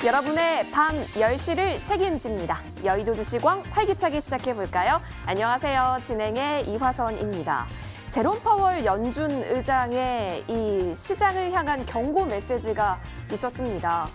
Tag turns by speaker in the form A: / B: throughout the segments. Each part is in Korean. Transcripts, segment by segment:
A: 여러분의 밤 10시를 책임집니다. 여의도 두시광 활기차게 시작해볼까요? 안녕하세요. 진행의 이화선입니다. 제롬 파월 연준 의장의 이 시장을 향한 경고 메시지가 있었습니다.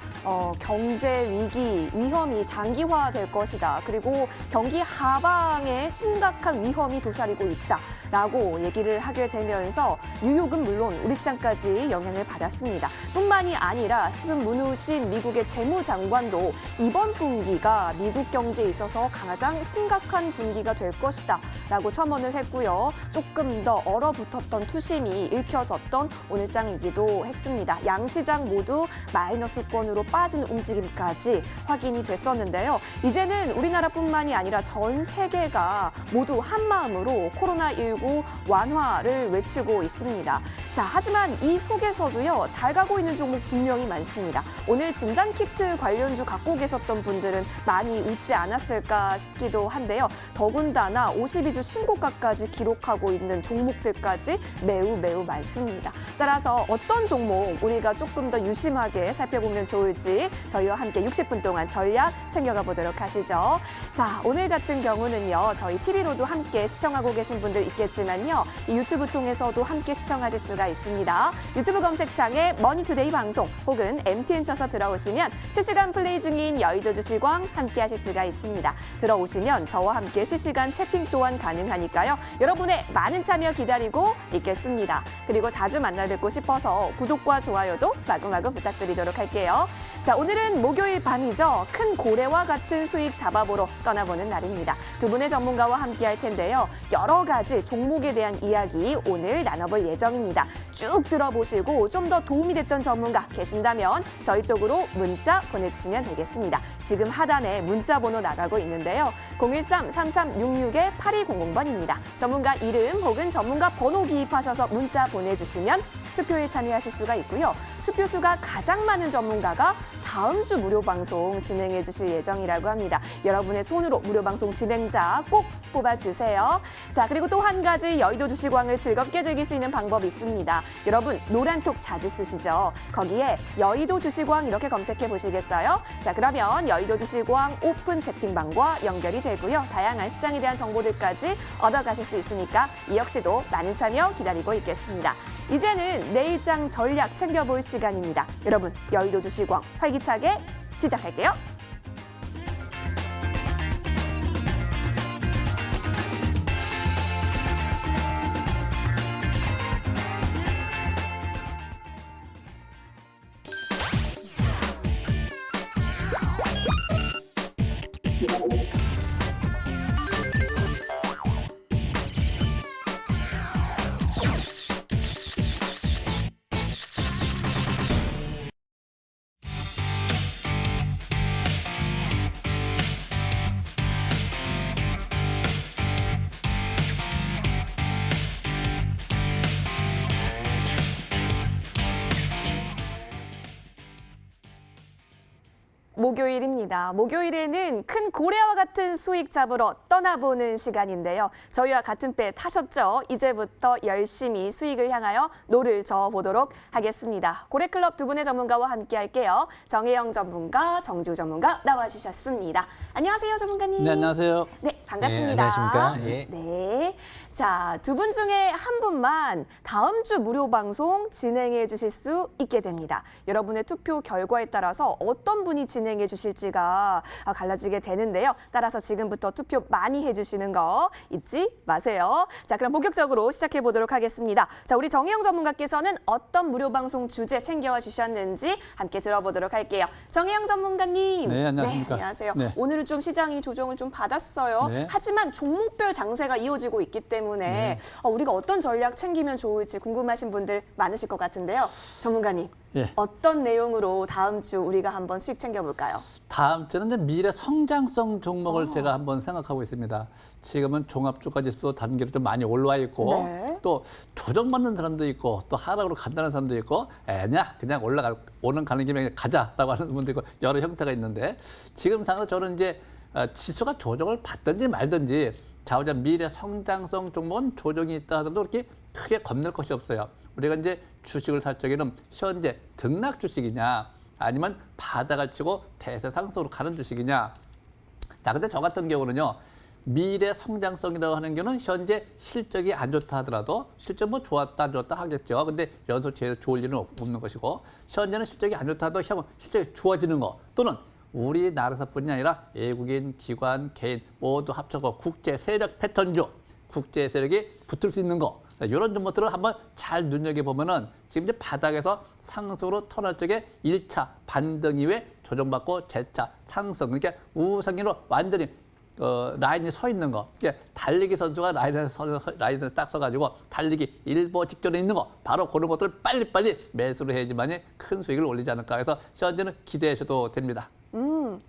A: 경제 위기, 위험이 장기화될 것이다. 그리고 경기 하방에 심각한 위험이 도사리고 있다라고 얘기를 하게 되면서 뉴욕은 물론 우리 시장까지 영향을 받았습니다. 뿐만이 아니라 스티븐 무누신 미국의 재무장관도 이번 분기가 미국 경제에 있어서 가장 심각한 분기가 될 것이다 라고 첨언을 했고요. 조금 더 얼어붙었던 투심이 읽혀졌던 오늘장이기도 했습니다. 양시장 모두 마이너스권으로 빠진 움직임까지 확인이 됐었는데요. 이제는 우리나라뿐만이 아니라 전 세계가 모두 한마음으로 코로나19 완화를 외치고 있습니다. 자, 하지만 이 속에서도요, 잘 가고 있는 종목 분명히 많습니다. 오늘 진단키트 관련주 갖고 계셨던 분들은 많이 웃지 않았을까 싶기도 한데요. 더군다나 52주 신고가까지 기록하고 있는 종목들까지 매우 많습니다. 따라서 어떤 종목 우리가 조금 더 유심하게 살펴보면 좋을지 저희와 함께 60분 동안 전략 챙겨가 보도록 하시죠. 자, 오늘 같은 경우는요, 저희 TV로도 함께 시청하고 계신 분들 있겠지만요, 이 유튜브 통해서도 함께 시청하실 수가 있습니다. 유튜브 검색창에 머니투데이 방송 혹은 MTN 쳐서 들어오시면 실시간 플레이 중인 여의도 주시광 함께 하실 수가 있습니다. 들어오시면 저와 함께 실시간 채팅 또한 가능하니까요. 여러분의 많은 참여 기다리고 있겠습니다. 그리고 자주 만나 뵙고 싶어서 구독과 좋아요도 마구마구 부탁드리도록 할게요. 자, 오늘은 목요일 밤이죠. 큰 고래와 같은 수익 잡아보러 떠나보는 날입니다. 두 분의 전문가와 함께 할 텐데요. 여러 가지 종목에 대한 이야기 오늘 나눠볼 예정입니다. 쭉 들어보시고 좀 더 도움이 됐던 전문가 계신다면 저희 쪽으로 문자 보내주시면 되겠습니다. 지금 하단에 문자 번호 나가고 있는데요. 013-3366-8200번입니다. 전문가 이름 혹은 전문가 번호 기입하셔서 문자 보내주시면 투표에 참여하실 수가 있고요. 투표수가 가장 많은 전문가가 다음 주 무료 방송 진행해 주실 예정이라고 합니다. 여러분의 손으로 무료 방송 진행자 꼭 뽑아주세요. 자, 그리고 또 한 가지 여의도 주시광을 즐겁게 즐길 수 있는 방법이 있습니다. 여러분 노란톡 자주 쓰시죠? 거기에 여의도 주시광 이렇게 검색해 보시겠어요? 자, 그러면 여의도 주시광 오픈 채팅방과 연결이 되고요. 다양한 시장에 대한 정보들까지 얻어가실 수 있으니까 이 역시도 많은 참여 기다리고 있겠습니다. 이제는 내일장 전략 챙겨볼 시간입니다. 여러분 여의도 주시광 활기차게 시작할게요. 목요일입니다. 목요일에는 큰 고래와 같은 수익 잡으러 떠나보는 시간인데요. 저희와 같은 배 타셨죠? 이제부터 열심히 수익을 향하여 노를 저어보도록 하겠습니다. 고래클럽 두 분의 전문가와 함께 할게요. 정혜영 전문가, 정지우 전문가 나와주셨습니다. 안녕하세요, 전문가님.
B: 네, 안녕하세요.
A: 네, 반갑습니다.
B: 네, 안녕하십니까? 예.
A: 네. 자, 두 분 중에 한 분만 다음 주 무료 방송 진행해 주실 수 있게 됩니다. 여러분의 투표 결과에 따라서 어떤 분이 진행해 주실지가 갈라지게 되는데요. 따라서 지금부터 투표 많이 해주시는 거 잊지 마세요. 자, 그럼 본격적으로 시작해 보도록 하겠습니다. 자, 우리 정혜영 전문가께서는 어떤 무료 방송 주제 챙겨와 주셨는지 함께 들어보도록 할게요. 정혜영 전문가님.
B: 네, 안녕하십니까?
A: 네, 안녕하세요.
B: 네.
A: 오늘은 좀 시장이 조정을 좀 받았어요.
B: 네.
A: 하지만 종목별 장세가 이어지고 있기 때문에
B: 네.
A: 우리가 어떤 전략 챙기면 좋을지 궁금하신 분들 많으실 것 같은데요. 전문가님,
B: 예.
A: 어떤 내용으로 다음 주 우리가 한번 수익 챙겨볼까요?
B: 다음 주는 이제 미래 성장성 종목을 제가 한번 생각하고 있습니다. 지금은 종합주가지수 단계로 좀 많이 올라와 있고
A: 네.
B: 또 조정받는 사람도 있고 또 하락으로 간다는 사람도 있고 애냐 그냥 오는 가는 김에 가자라고 하는 분도 있고 여러 형태가 있는데 지금 상황에서 저는 이제 지수가 조정을 받든지 말든지 자우장 미래 성장성 종목은 조정이 있다 하더라도 그렇게 크게 겁낼 것이 없어요. 우리가 이제 주식을 살 적에는 현재 등락 주식이냐 아니면 바닥을 치고 대세 상승으로 가는 주식이냐. 자, 근데 저 같은 경우는요. 미래 성장성이라고 하는 경우는 현재 실적이 안 좋다 하더라도 실적 뭐 좋았다 안 좋았다 하겠죠. 근데 연속 제일 좋을 일은 없는 것이고 현재는 실적이 안 좋다 하도 실적이 좋아지는 거 또는 우리나라에서뿐이 아니라 외국인, 기관, 개인 모두 합쳐서 국제 세력 패턴주, 국제 세력이 붙을 수 있는 거 이런 정보들을 한번 잘 눈여겨보면은 지금 이제 바닥에서 상승으로 턴할 적에 1차 반등 이후에 조정받고 재차 상승 그러니까 우상향으로 완전히 라인이 서 있는 거. 그러니까 달리기 선수가 라인을 딱 서가지고 달리기 일보 직전에 있는 거. 바로 그런 것들을 빨리빨리 매수를 해야지만이 큰 수익을 올리지 않을까 해서 현재는 기대하셔도 됩니다.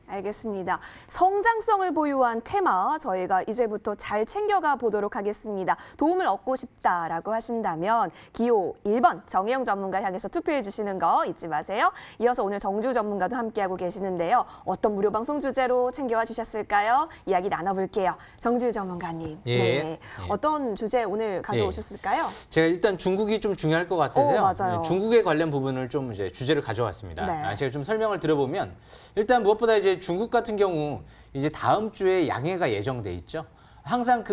A: 알겠습니다. 성장성을 보유한 테마 저희가 이제부터 잘 챙겨가 보도록 하겠습니다. 도움을 얻고 싶다라고 하신다면 기호 1번 정혜영 전문가 향해서 투표해 주시는 거 잊지 마세요. 이어서 오늘 정주 전문가도 함께하고 계시는데요. 어떤 무료 방송 주제로 챙겨와 주셨을까요? 이야기 나눠볼게요. 정주 전문가님.
C: 예.
A: 네. 어떤 주제 오늘 가져오셨을까요?
C: 제가 일단 중국이 좀 중요할 것 같아서요.
A: 맞아요.
C: 중국에 관련 부분을 좀 이제 주제를 가져왔습니다.
A: 네.
C: 제가 좀 설명을 드려보면 일단 무엇보다 이제 중국 같은 경우 이제 다음 주에 양해가 예정돼 있죠. 항상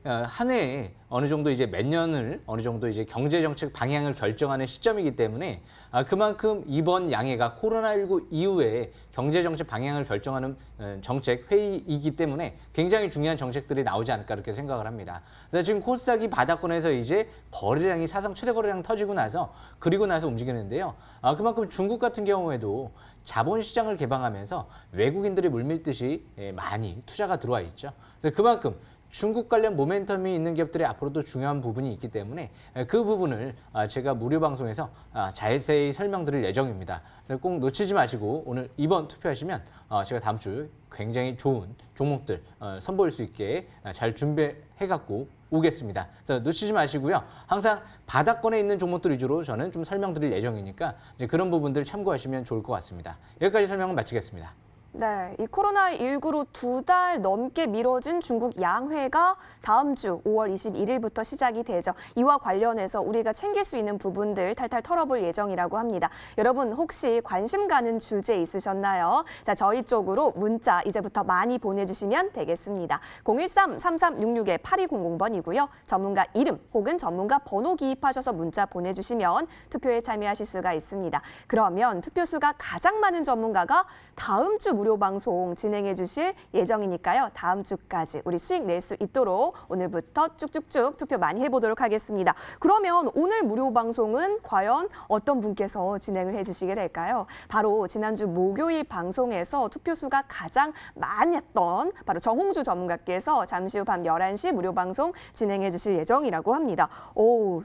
C: 한 해에 어느 정도 이제 몇 년을 어느 정도 이제 경제 정책 방향을 결정하는 시점이기 때문에 그만큼 이번 양해가 코로나19 이후에 경제 정책 방향을 결정하는 정책 회의이기 때문에 굉장히 중요한 정책들이 나오지 않을까 이렇게 생각을 합니다. 그래서 지금 코스닥이 바닥권에서 이제 거래량이 사상 최대 거래량 터지고 나서 그리고 나서 움직이는데요. 그만큼 중국 같은 경우에도 자본시장을 개방하면서 외국인들이 물밀듯이 많이 투자가 들어와 있죠. 그래서 그만큼 중국 관련 모멘텀이 있는 기업들이 앞으로도 중요한 부분이 있기 때문에 그 부분을 제가 무료 방송에서 자세히 설명드릴 예정입니다. 그래서 꼭 놓치지 마시고 오늘 2번 투표하시면 제가 다음 주 굉장히 좋은 종목들 선보일 수 있게 잘 준비해갖고 오겠습니다. 그래서 놓치지 마시고요. 항상 바닥권에 있는 종목들 위주로 저는 좀 설명드릴 예정이니까 이제 그런 부분들 참고하시면 좋을 것 같습니다. 여기까지 설명을 마치겠습니다.
A: 네, 이 코로나19로 2달 넘게 미뤄진 중국 양회가 다음 주 5월 21일부터 시작이 되죠. 이와 관련해서 우리가 챙길 수 있는 부분들 탈탈 털어볼 예정이라고 합니다. 여러분 혹시 관심 가는 주제 있으셨나요? 자, 저희 쪽으로 문자 이제부터 많이 보내주시면 되겠습니다. 013-3366-8200번이고요. 전문가 이름 혹은 전문가 번호 기입하셔서 문자 보내주시면 투표에 참여하실 수가 있습니다. 그러면 투표수가 가장 많은 전문가가 다음 주 무료 방송 진행해 주실 예정이니까요. 다음 주까지 우리 수익 낼 수 있도록 오늘부터 쭉쭉쭉 투표 많이 해보도록 하겠습니다. 그러면 오늘 무료 방송은 과연 어떤 분께서 진행을 해주시게 될까요? 바로 지난주 목요일 방송에서 투표수가 가장 많았던 바로 정홍주 전문가께서 잠시 후 밤 11시 무료 방송 진행해 주실 예정이라고 합니다.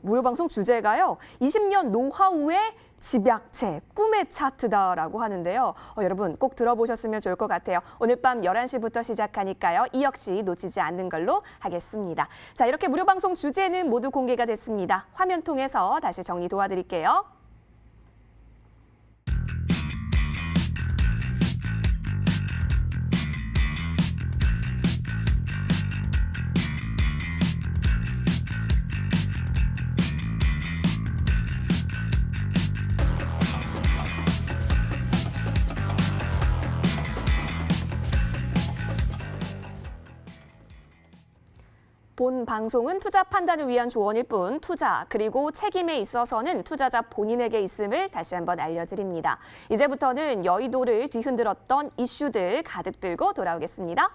A: 무료 방송 주제가요. 20년 노하우의 집약체, 꿈의 차트다라고 하는데요. 여러분 꼭 들어보셨으면 좋을 것 같아요. 오늘 밤 11시부터 시작하니까요. 이 역시 놓치지 않는 걸로 하겠습니다. 자, 이렇게 무료 방송 주제는 모두 공개가 됐습니다. 화면 통해서 다시 정리 도와드릴게요. 본 방송은 투자 판단을 위한 조언일 뿐 투자 그리고 책임에 있어서는 투자자 본인에게 있음을 다시 한번 알려드립니다. 이제부터는 여의도를 뒤흔들었던 이슈들 가득 들고 돌아오겠습니다.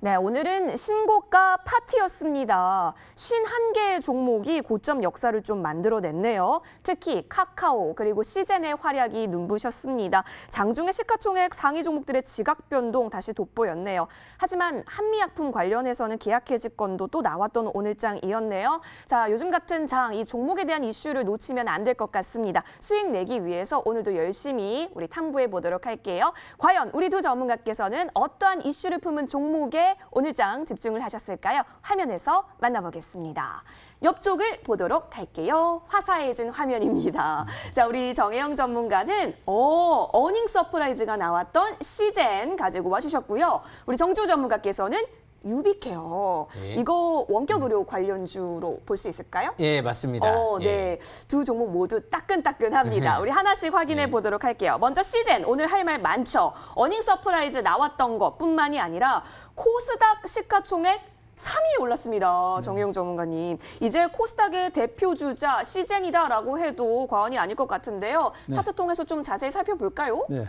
A: 네, 오늘은 신고가 파티였습니다. 51개의 종목이 고점 역사를 좀 만들어냈네요. 특히 카카오 그리고 시젠의 활약이 눈부셨습니다. 장중에 시가총액 상위 종목들의 지각 변동 다시 돋보였네요. 하지만 한미약품 관련해서는 계약 해지 건도 또 나왔던 오늘장이었네요. 자, 요즘 같은 장, 이 종목에 대한 이슈를 놓치면 안 될 것 같습니다. 수익 내기 위해서 오늘도 열심히 우리 탐구해 보도록 할게요. 과연 우리 두 전문가께서는 어떠한 이슈를 품은 종목에 오늘장 집중을 하셨을까요? 화면에서 만나보겠습니다. 옆쪽을 보도록 할게요. 화사해진 화면입니다. 자, 우리 정혜영 전문가는 어닝 서프라이즈가 나왔던 시젠 가지고 와주셨고요. 우리 정주 전문가께서는 유비케어.
C: 네.
A: 이거 원격 의료 관련주로 볼 수 있을까요?
C: 예, 맞습니다.
A: 네.
C: 예.
A: 두 종목 모두 따끈따끈합니다. 우리 하나씩 확인해 보도록 할게요. 먼저 시젠, 오늘 할 말 많죠. 어닝 서프라이즈 나왔던 것뿐만이 아니라 코스닥 시가총액 3위에 올랐습니다. 정혜용 전문가님. 이제 코스닥의 대표 주자 시젠이다라고 해도 과언이 아닐 것 같은데요. 차트 통해서 좀 자세히 살펴볼까요?
B: 네.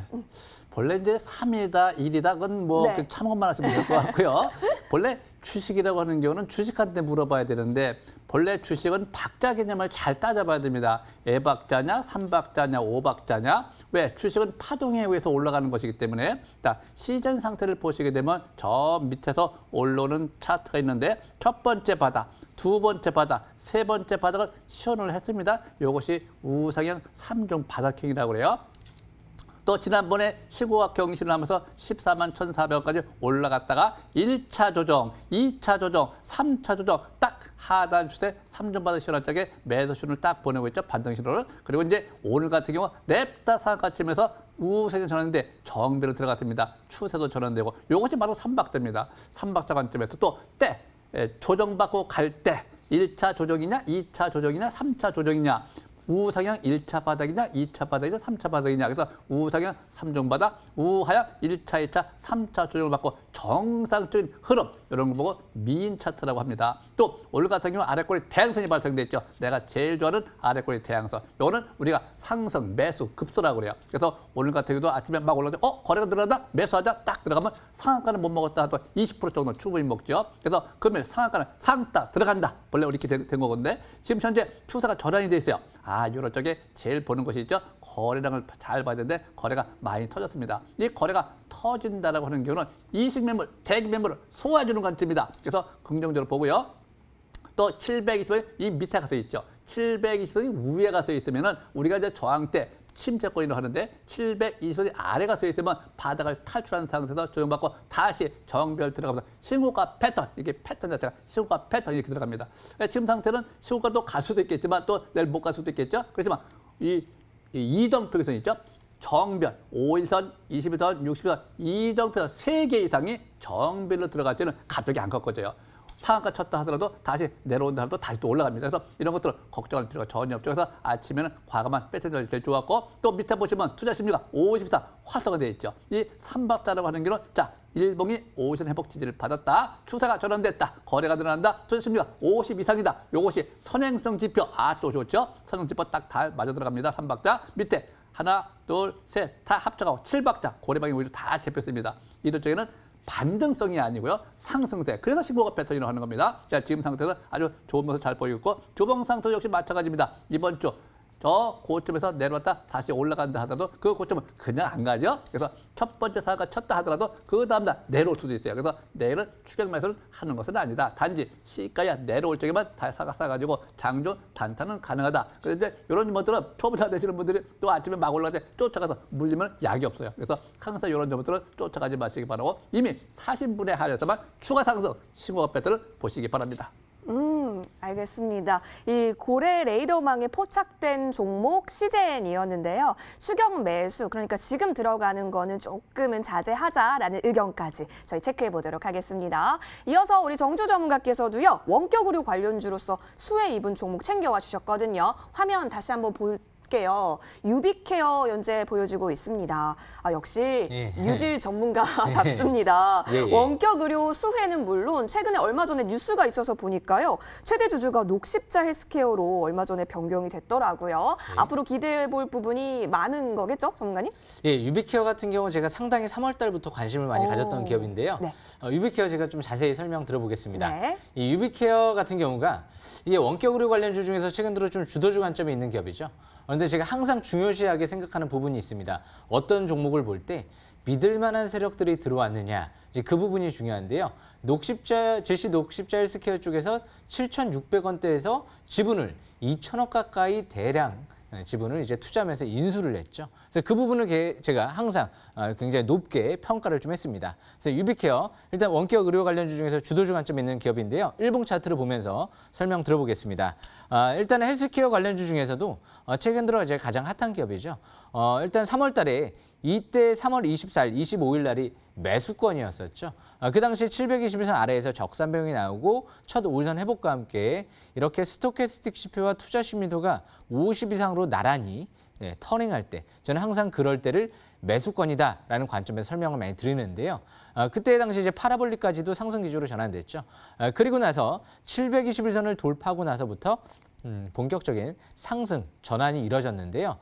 B: 본래 이제 3위다, 1위다, 그건 뭐
A: 네.
B: 참고만 하시면 될 것 같고요. 본래 주식이라고 하는 경우는 주식한테 물어봐야 되는데 본래 주식은 박자 개념을 잘 따져봐야 됩니다. 애박자냐, 삼박자냐, 오박자냐. 왜? 주식은 파동에 의해서 올라가는 것이기 때문에 자, 시즌 상태를 보시게 되면 저 밑에서 올라오는 차트가 있는데 첫 번째 바닥, 두 번째 바닥, 세 번째 바닥을 시연을 했습니다. 이것이 우상향 3종 바닥형이라고 그래요. 또 지난번에 시고각 경신을 하면서 14만 1,400원까지 올라갔다가 1차 조정, 2차 조정, 3차 조정 딱 하단 추세 3종 바닥 시연할 적에 매수 신호를 딱 보내고 있죠. 반등 신호를. 그리고 이제 오늘 같은 경우 냅다 상한가쯤에서 우세는 전환인데 정배로 들어갔습니다. 추세도 전환되고 이것이 바로 삼박자입니다. 삼박자 관점에서 또 때 조정받고 갈 때 1차 조정이냐, 2차 조정이냐, 3차 조정이냐. 우상향 1차 바닥이냐, 2차 바닥이냐, 3차 바닥이냐. 그래서 우상향 3종 바닥, 우하향 1차, 2차, 3차 조정을 받고 정상적인 흐름 이런 거 보고 미인 차트라고 합니다. 또 오늘 같은 경우 아래꼬리 대양선이 발생됐죠. 내가 제일 좋아하는 아래꼬리 대양선. 이거는 우리가 상승, 매수, 급소라고 그래요. 그래서 오늘 같은 경우도 아침에 막 올라오죠. 거래가 들어간다? 매수하자. 딱 들어가면 상한가는 못 먹었다 하도 20% 정도 충분히 먹죠. 그래서 금일 상한가는 상따 들어간다. 원래 이렇게 된 거건데 지금 현재 추세가 전환이 돼 있어요. 이럴 적에 제일 보는 것이 있죠. 거래량을 잘 봐야 되는데 거래가 많이 터졌습니다. 이 거래가 터진다라고 하는 경우는 이식 매물, 대기 매물을 소화해주는 관점입니다. 그래서 긍정적으로 보고요. 또 720원이 이 밑에 가서 있죠. 720원이 위에 가서 있으면은 우리가 이제 저항 때 침체권이라고 하는데 720원이 아래 가서 있으면 바닥을 탈출한 상태에서 조정받고 다시 정별 들어가면서 신고가 패턴, 이게 패턴 자체가 신고가 패턴 이렇게 들어갑니다. 지금 상태는 신고가도 갈 수도 있겠지만 또 내일 못 갈 수도 있겠죠. 그렇지만 이 이등평선 있죠. 정별, 5일선, 21선, 60선, 이등평선 3개 이상이 정별로 들어갈 때는 갑자기 안 꺾어져요. 상한가 쳤다 하더라도 다시 내려온다 하더라도 다시 또 올라갑니다. 그래서 이런 것들을 걱정할 필요가 전혀 없죠. 그래서 아침에는 과감한 배팅이 제일 좋았고 또 밑에 보시면 투자 심리가 54 활성화되어 있죠. 이 삼박자라고 하는 경우는 자, 일봉이 50선 회복 지지를 받았다. 추세가 전환됐다. 거래가 늘어난다. 투자 심리가 50 이상이다. 이것이 선행성 지표. 또 좋죠. 선행 지표 딱 다 맞아 들어갑니다. 삼박자 밑에 하나, 둘, 셋 다 합쳐가고 7박자 고래방이 오히려 다 잡혔습니다. 이럴 적에는 반등성이 아니고요. 상승세. 그래서 신고가 패턴이라고 하는 겁니다. 자, 지금 상태에서 아주 좋은 모습 잘 보이고 있고 주봉 상태 역시 마찬가지입니다. 이번 주 저 고점에서 내려왔다 다시 올라간다 하더라도 그 고점은 그냥 안 가죠. 그래서 첫 번째 사가 쳤다 하더라도 그 다음날 내려올 수도 있어요. 그래서 내일은 추격 매수를 하는 것은 아니다. 단지 시가야 내려올 적에만 다 사가지고 장중 단타는 가능하다. 그런데 이런 것들은 초보자 되시는 분들이 또 아침에 막 올라갈 때 쫓아가서 물리면 약이 없어요. 그래서 항상 이런 점들은 쫓아가지 마시기 바라고 이미 사신 분에 한해서만 추가 상승 신고가 패턴을 보시기 바랍니다.
A: 알겠습니다. 이 고래 레이더망에 포착된 종목 시젠이었는데요. 추격 매수, 그러니까 지금 들어가는 거는 조금은 자제하자라는 의견까지 저희 체크해 보도록 하겠습니다. 이어서 우리 정주 전문가께서도요. 원격 의료 관련주로서 수혜 입은 종목 챙겨와 주셨거든요. 화면 다시 한번 볼게요. 유비케어 현재 보여주고 있습니다. 역시 뉴딜 전문가답습니다. 원격 의료 수혜는 물론 최근에 얼마 전에 뉴스가 있어서 보니까요. 최대 주주가 녹십자 헬스케어로 얼마 전에 변경이 됐더라고요. 앞으로 기대해 볼 부분이 많은 거겠죠, 전문가님?
C: 유비케어 같은 경우 제가 상당히 3월 달부터 관심을 많이 가졌던 기업인데요.
A: 네.
C: 유비케어 제가 좀 자세히 설명 들어보겠습니다.
A: 네.
C: 이 유비케어 같은 경우가 이게 원격 의료 관련주 중에서 최근 들어 좀 주도주 관점이 있는 기업이죠. 그런데 제가 항상 중요시하게 생각하는 부분이 있습니다. 어떤 종목을 볼 때 믿을 만한 세력들이 들어왔느냐, 이제 그 부분이 중요한데요. 질시 녹십자 헬스케어 쪽에서 7,600원대에서 지분을 2,000억 가까이 대량 지분을 이제 투자하면서 인수를 했죠. 그래서 그 부분을 제가 항상 굉장히 높게 평가를 좀 했습니다. 그래서 유비케어 일단 원격 의료 관련주 중에서 주도주 관점이 있는 기업인데요. 일봉 차트를 보면서 설명 들어보겠습니다. 일단 헬스케어 관련주 중에서도 최근 들어 이제 가장 핫한 기업이죠. 일단 3월 달에 이때 3월 24일, 25일 날이 매수권이었었죠. 그 당시 721선 아래에서 적산병이 나오고 첫 5일선 회복과 함께 이렇게 스토캐스틱 지표와 투자 심리도가 50 이상으로 나란히 터닝할 때 저는 항상 그럴 때를 매수권이다라는 관점에서 설명을 많이 드리는데요. 그때 당시 이제 파라볼릭까지도 상승 기조로 전환됐죠. 그리고 나서 721선을 돌파하고 나서부터 본격적인 상승 전환이 이뤄졌는데요.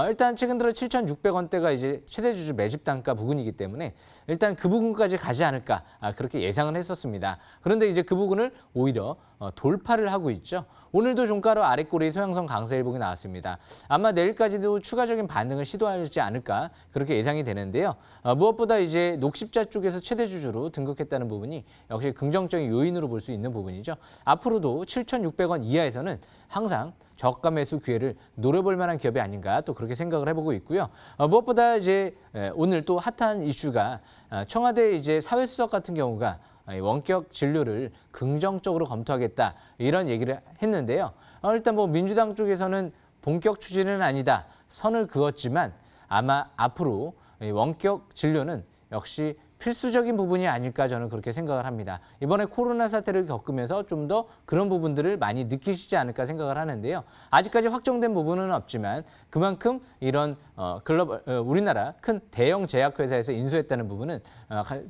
C: 일단 최근 들어 7,600원대가 이제 최대 주주 매집 단가 부근이기 때문에 일단 그 부분까지 가지 않을까 그렇게 예상을 했었습니다. 그런데 이제 그 부분을 오히려 돌파를 하고 있죠. 오늘도 종가로 아랫꼬리 소형선 강세 일봉이 나왔습니다. 아마 내일까지도 추가적인 반등을 시도하지 않을까 그렇게 예상이 되는데요. 무엇보다 이제 녹십자 쪽에서 최대 주주로 등극했다는 부분이 역시 긍정적인 요인으로 볼 수 있는 부분이죠. 앞으로도 7,600원 이하에서는 항상 저가 매수 기회를 노려볼 만한 기업이 아닌가 또 그렇게 생각을 해보고 있고요. 무엇보다 이제 오늘 또 핫한 이슈가 청와대 이제 사회수석 같은 경우가 원격 진료를 긍정적으로 검토하겠다 이런 얘기를 했는데요. 일단 뭐 민주당 쪽에서는 본격 추진은 아니다 선을 그었지만 아마 앞으로 원격 진료는 역시 필수적인 부분이 아닐까 저는 그렇게 생각을 합니다. 이번에 코로나 사태를 겪으면서 좀 더 그런 부분들을 많이 느끼시지 않을까 생각을 하는데요. 아직까지 확정된 부분은 없지만 그만큼 이런 글로벌 우리나라 큰 대형 제약회사에서 인수했다는 부분은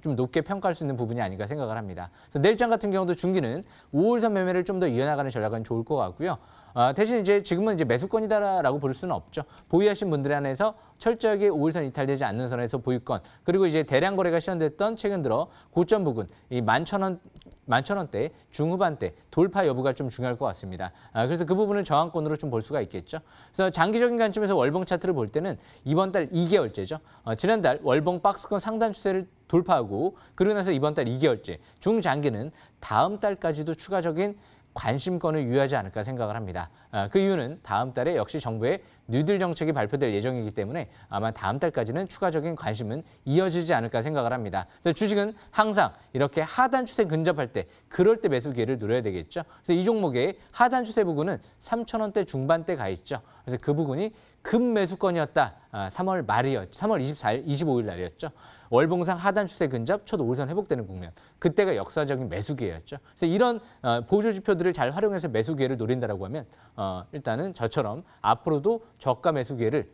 C: 좀 높게 평가할 수 있는 부분이 아닌가 생각을 합니다. 그래서 내일장 같은 경우도 중기는 5일선 매매를 좀 더 이어나가는 전략은 좋을 것 같고요. 대신 이제 지금은 이제 매수권이다라고 부를 수는 없죠. 보유하신 분들 안에서 철저하게 5일선 이탈되지 않는 선에서 보유권 그리고 이제 대량 거래가 시현됐던 최근 들어 고점 부근 이 11,000원대 중후반대 돌파 여부가 좀 중요할 것 같습니다. 그래서 그 부분을 저항권으로 좀 볼 수가 있겠죠. 그래서 장기적인 관점에서 월봉 차트를 볼 때는 이번 달 2개월째죠. 지난달 월봉 박스권 상단 추세를 돌파하고 그러고 나서 이번 달 2개월째 중장기는 다음 달까지도 추가적인 관심권을 유의하지 않을까 생각을 합니다. 그 이유는 다음 달에 역시 정부의 뉴딜 정책이 발표될 예정이기 때문에 아마 다음 달까지는 추가적인 관심은 이어지지 않을까 생각을 합니다. 그래서 주식은 항상 이렇게 하단 추세 근접할 때 그럴 때 매수 기회를 노려야 되겠죠. 그래서 이 종목의 하단 추세 부근은 3,000원대 중반대 가 있죠. 그래서 그 부분이 급매수권이었다. 3월 말이었죠. 3월 24일, 25일 날이었죠. 월봉상 하단 추세 근접, 첫 5일선 회복되는 국면. 그때가 역사적인 매수 기회였죠. 그래서 이런 보조 지표들을 잘 활용해서 매수 기회를 노린다라고 하면 일단은 저처럼 앞으로도 저가 매수 기회를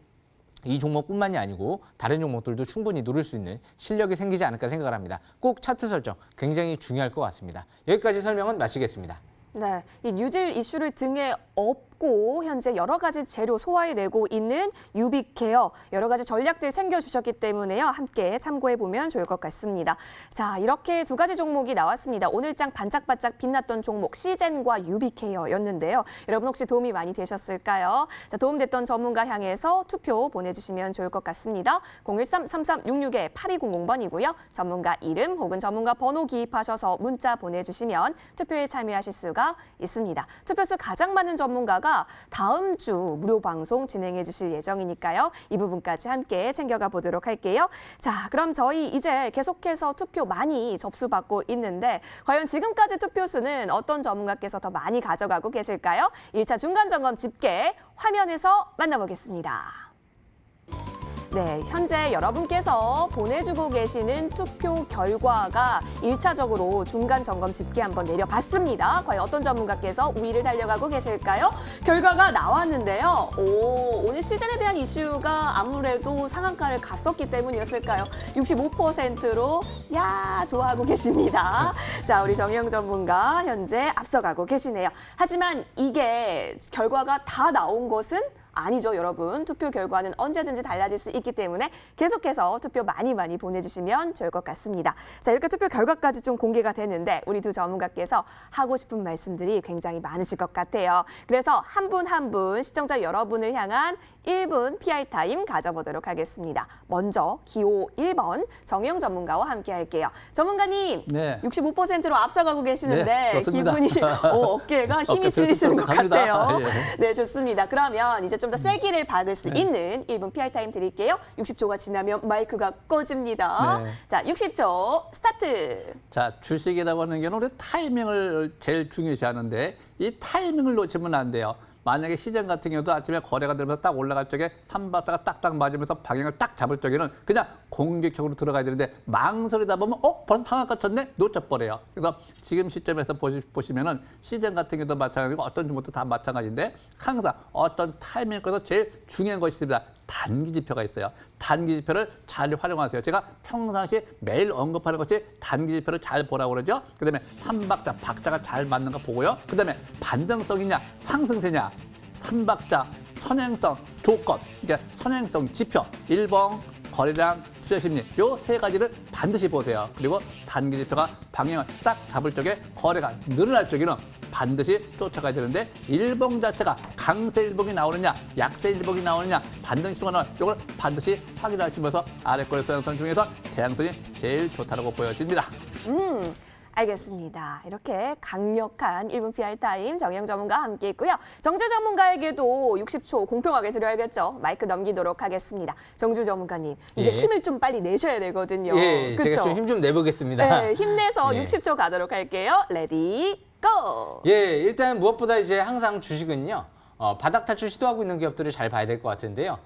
C: 이 종목뿐만이 아니고 다른 종목들도 충분히 노릴 수 있는 실력이 생기지 않을까 생각을 합니다. 꼭 차트 설정 굉장히 중요할 것 같습니다. 여기까지 설명은 마치겠습니다.
A: 네, 이 뉴딜 이슈를 등에 업고 현재 여러 가지 재료 소화해내고 있는 유빅케어 여러 가지 전략들 챙겨주셨기 때문에요. 함께 참고해보면 좋을 것 같습니다. 자, 이렇게 두 가지 종목이 나왔습니다. 오늘장 반짝반짝 빛났던 종목 시젠과 유빅케어였는데요. 여러분 혹시 도움이 많이 되셨을까요? 자, 도움됐던 전문가 향해서 투표 보내주시면 좋을 것 같습니다. 013-3366-8200번이고요. 전문가 이름 혹은 전문가 번호 기입하셔서 문자 보내주시면 투표에 참여하실 수가 있습니다. 투표수 가장 많은 전문가가 다음 주 무료 방송 진행해 주실 예정이니까요. 이 부분까지 함께 챙겨가 보도록 할게요. 자, 그럼 저희 이제 계속해서 투표 많이 접수받고 있는데 과연 지금까지 투표수는 어떤 전문가께서 더 많이 가져가고 계실까요? 1차 중간점검 집계 화면에서 만나보겠습니다. 네, 현재 여러분께서 보내주고 계시는 투표 결과가 1차적으로 중간 점검 집계 한번 내려봤습니다. 과연 어떤 전문가께서 우위를 달려가고 계실까요? 결과가 나왔는데요. 오늘 시즌에 대한 이슈가 아무래도 상한가를 갔었기 때문이었을까요? 65%로 좋아하고 계십니다. 자, 우리 정영 전문가 현재 앞서가고 계시네요. 하지만 이게 결과가 다 나온 것은 아니죠, 여러분. 투표 결과는 언제든지 달라질 수 있기 때문에 계속해서 투표 많이 보내주시면 좋을 것 같습니다. 자, 이렇게 투표 결과까지 좀 공개가 됐는데 우리 두 전문가께서 하고 싶은 말씀들이 굉장히 많으실 것 같아요. 그래서 한 분 한 분 시청자 여러분을 향한 1분 PR 타임 가져보도록 하겠습니다. 먼저 기호 1번 정영 전문가와 함께 할게요. 전문가님,
B: 네.
A: 65%로 앞서가고 계시는데
B: 네, 그렇습니다.
A: 기분이 어깨가 힘이 실리시는 것
B: 갑니다.
A: 같아요.
B: 예.
A: 네, 좋습니다. 그러면 이제 좀 더 쐐기를 박을 수 있는 1분 PR 타임 드릴게요. 60초가 지나면 마이크가 꺼집니다.
B: 네.
A: 자, 60초 스타트.
B: 자, 주식이라고 하는 경우는 타이밍을 제일 중요시 하는데 이 타이밍을 놓치면 안 돼요. 만약에 시장 같은 경우도 아침에 거래가 되면서 딱 올라갈 적에 삼바다가 딱딱 맞으면서 방향을 딱 잡을 적에는 그냥 공격적으로 들어가야 되는데 망설이다 보면 벌써 상한가 쳤네? 놓쳐버려요. 그래서 지금 시점에서 보시면은 시장 같은 경우도 마찬가지고 어떤 종목도 다 마찬가지인데 항상 어떤 타이밍에서 제일 중요한 것이 있습니다. 단기 지표가 있어요. 단기 지표를 잘 활용하세요. 제가 평상시에 매일 언급하는 것이 단기 지표를 잘 보라고 그러죠. 그다음에 삼박자, 박자가 잘 맞는 거 보고요. 그다음에 반등성이냐, 상승세냐, 삼박자, 선행성, 조건, 그러니까 선행성 지표, 일봉, 거래량, 투자심리 요 세 가지를 반드시 보세요. 그리고 단기 지표가 방향을 딱 잡을 적에 거래가 늘어날 적에는 반드시 쫓아가야 되는데 일봉 자체가 강세 일봉이 나오느냐 약세 일봉이 나오느냐 반등 시그널 이걸 반드시 확인하시면서 아래 거래 소양선 중에서 대양선이 제일 좋다고 보여집니다.
A: 알겠습니다. 이렇게 강력한 1분 PR 타임 정영 전문가와 함께 있고요. 정주 전문가에게도 60초 공평하게 드려야겠죠. 마이크 넘기도록 하겠습니다. 정주 전문가님, 이제
C: 예.
A: 힘을 좀 빨리 내셔야 되거든요.
C: 예,
A: 그쵸?
C: 제가 좀 힘 좀 내보겠습니다.
A: 네, 힘내서
C: 예.
A: 60초 가도록 할게요. 레디 고!
C: 예, 일단 무엇보다 이제 항상 주식은요. 바닥 탈출 시도하고 있는 기업들을 잘 봐야 될 것 같은데요.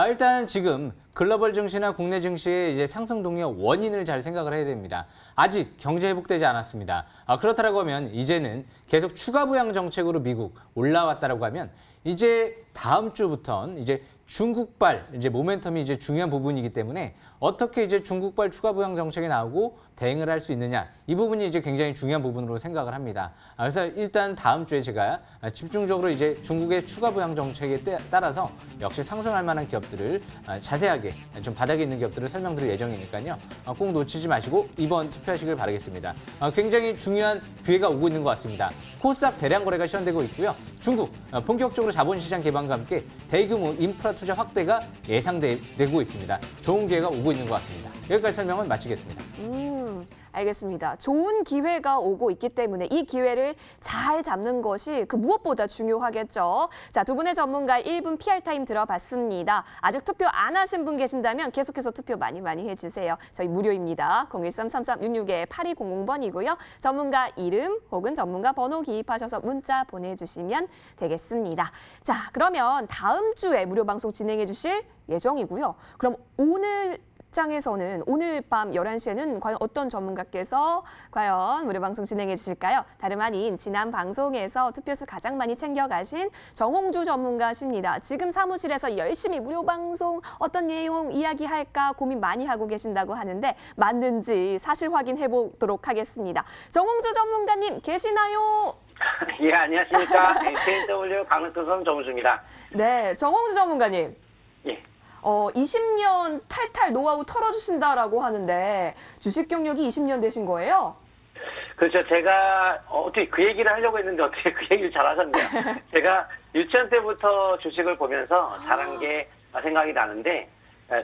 C: 일단 지금 글로벌 증시나 국내 증시의 이제 상승 동력 원인을 잘 생각을 해야 됩니다. 아직 경제 회복되지 않았습니다. 그렇다라고 하면 이제는 계속 추가 부양 정책으로 미국 올라왔다라고 하면 이제 다음 주부터는 이제 중국발 이제 모멘텀이 이제 중요한 부분이기 때문에 어떻게 이제 중국발 추가 부양 정책이 나오고 대응을 할 수 있느냐 이 부분이 이제 굉장히 중요한 부분으로 생각을 합니다. 그래서 일단 다음 주에 제가 집중적으로 이제 중국의 추가 부양 정책에 따라서 역시 상승할 만한 기업들을 자세하게 좀 바닥에 있는 기업들을 설명드릴 예정이니까요. 꼭 놓치지 마시고 이번 투표하시길 바라겠습니다. 굉장히 중요한 기회가 오고 있는 것 같습니다. 코스닥 대량 거래가 시현되고 있고요. 중국 본격적으로 자본시장 개방과 함께 대규모 인프라 투자 확대가 예상되고 있습니다. 좋은 기회가 오고 있는 것 같습니다. 여기까지 설명은 마치겠습니다.
A: 알겠습니다. 좋은 기회가 오고 있기 때문에 이 기회를 잘 잡는 것이 그 무엇보다 중요하겠죠. 자, 두 분의 전문가의 1분 PR 타임 들어봤습니다. 아직 투표 안 하신 분 계신다면 계속해서 투표 많이 해주세요. 저희 무료입니다. 013-3366-8200번이고요. 전문가 이름 혹은 전문가 번호 기입하셔서 문자 보내주시면 되겠습니다. 자, 그러면 다음 주에 무료 방송 진행해 주실 예정이고요. 그럼 오늘 장에서는 오늘 밤 11시에는 과연 어떤 전문가께서 과연 무료 방송 진행해 주실까요? 다름 아닌 지난 방송에서 투표수 가장 많이 챙겨가신 정홍주 전문가십니다. 지금 사무실에서 열심히 무료 방송 어떤 내용 이야기할까 고민 많이 하고 계신다고 하는데 맞는지 사실 확인해 보도록 하겠습니다. 정홍주 전문가님 계시나요?
D: 예, 안녕하십니까. NTNW 강릉특성 정우주입니다.
A: 네, 정홍주 전문가님.
D: 예.
A: 20년 탈탈 노하우 털어주신다라고 하는데 주식 경력이 20년 되신 거예요?
D: 그렇죠. 제가 어떻게 그 얘기를 하려고 했는데 어떻게 그 얘기를 잘 하셨네요. 제가 유치원 때부터 주식을 보면서 자란 게 생각이 나는데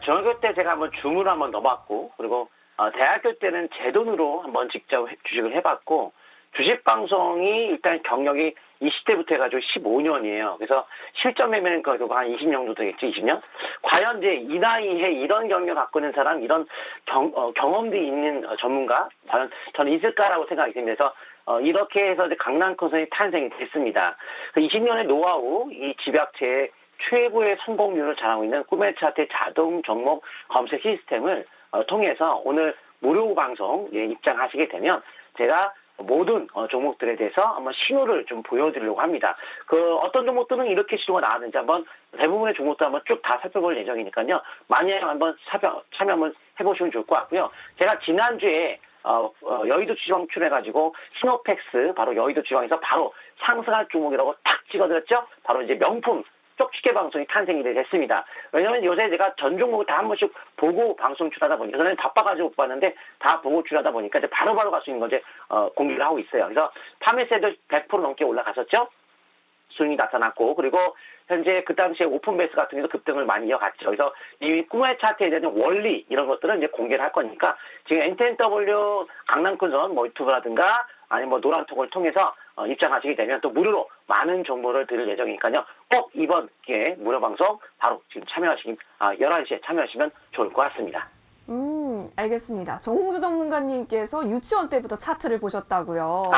D: 중학교 때 제가 한번 줌으로 한번 넣어봤고 그리고 대학교 때는 제 돈으로 한번 직접 주식을 해봤고 주식 방송이 일단 경력이 20대부터 해가지고 15년이에요. 그래서 실전 매매는 그래도 한 20년 정도 되겠지, 20년? 과연 이제 이 나이에 이런 경력 갖고 있는 사람, 이런 경험도 있는 전문가, 과연 저는 있을까라고 생각이 듭니다. 그래서 이렇게 해서 이제 강남컨설이 탄생이 됐습니다. 20년의 노하우, 이 집약체의 최고의 성공률을 자랑하고 있는 꿈의 차트의 자동 종목 검색 시스템을 통해서 오늘 무료 방송 입장하시게 되면 제가 모든 종목들에 대해서 한번 신호를 좀 보여드리려고 합니다. 어떤 종목들은 이렇게 신호가 나왔는지 한번 대부분의 종목들 한번 쭉 다 살펴볼 예정이니까요. 많이 한번 참여 한번 해보시면 좋을 것 같고요. 제가 지난주에 여의도 지방 출해가지고 시노펙스 바로 여의도 지방에서 바로 상승할 종목이라고 딱 찍어드렸죠. 바로 이제 명품 쪽지게 방송이 탄생이 됐습니다. 왜냐하면 요새 제가 전 종목을 다 한 번씩 보고 방송 출하다 보니까 저는 바빠가지고 못 봤는데 다 보고 출하다 보니까 이제 바로바로 갈 수 있는 거 이제 공개를 하고 있어요. 그래서 파매세도 100% 넘게 올라갔었죠. 수익이 나타났고 그리고 현재 그 당시에 오픈베이스 같은 경우도 급등을 많이 이어갔죠. 그래서 이 꿈의 차트에 대한 원리 이런 것들은 이제 공개를 할 거니까 지금 NTNW 강남큰선 뭐 유튜브라든가 아니면 뭐 노란톡을 통해서 입장하시게 되면 또 무료로 많은 정보를 드릴 예정이니까요. 꼭 이번 기회에 무료 방송 바로 지금 11시에 참여하시면 좋을 것 같습니다.
A: 알겠습니다. 정홍주 전문가님께서 유치원 때부터 차트를 보셨다고요.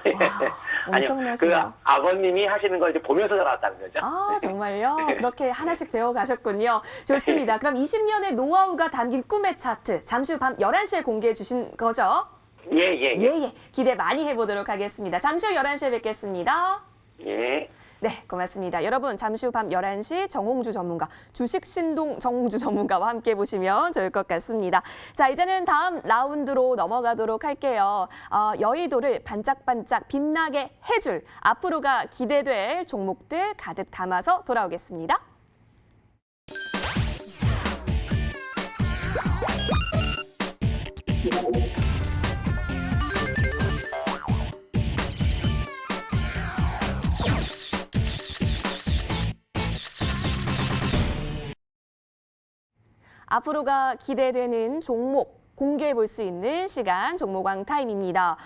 D: 예. 아니요,
A: 엄청나시네요.
D: 그 아버님이 하시는 걸 이제 보면서 자랐다는 거죠.
A: 아, 정말요? 그렇게 하나씩 배워가셨군요. 좋습니다. 그럼 20년의 노하우가 담긴 꿈의 차트, 잠시 후 밤 11시에 공개해 주신 거죠?
D: 예.
A: 예. 기대 많이 해보도록 하겠습니다. 잠시 후 11시에 뵙겠습니다.
D: 예.
A: 네, 고맙습니다. 여러분, 잠시 후 밤 11시 정홍주 전문가, 주식신동 정홍주 전문가와 함께 보시면 좋을 것 같습니다. 자, 이제는 다음 라운드로 넘어가도록 할게요. 여의도를 반짝반짝 빛나게 해줄 앞으로가 기대될 종목들 가득 담아서 돌아오겠습니다. 앞으로가 기대되는 종목 공개해 볼 수 있는 시간 종목왕 타임입니다.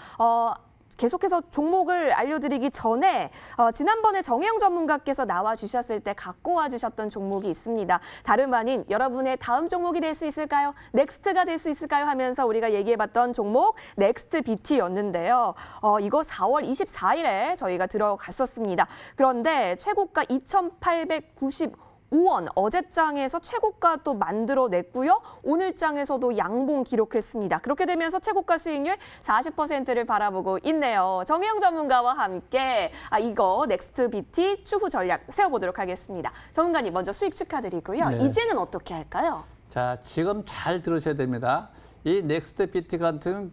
A: 계속해서 종목을 알려드리기 전에 지난번에 정혜영 전문가께서 나와주셨을 때 갖고 와주셨던 종목이 있습니다. 다름 아닌 여러분의 다음 종목이 될 수 있을까요? 넥스트가 될 수 있을까요? 하면서 우리가 얘기해봤던 종목 넥스트 BT였는데요. 이거 4월 24일에 저희가 들어갔었습니다. 그런데 최고가 2,895원 어제장에서 최고가 또 만들어냈고요. 오늘장에서도 양봉 기록했습니다. 그렇게 되면서 최고가 수익률 40%를 바라보고 있네요. 정혜영 전문가와 함께 이거 넥스트 BT 추후 전략 세워보도록 하겠습니다. 전문가님 먼저 수익 축하드리고요.
B: 네.
A: 이제는 어떻게 할까요?
B: 자, 지금 잘 들으셔야 됩니다. 이 넥스트 BT 같은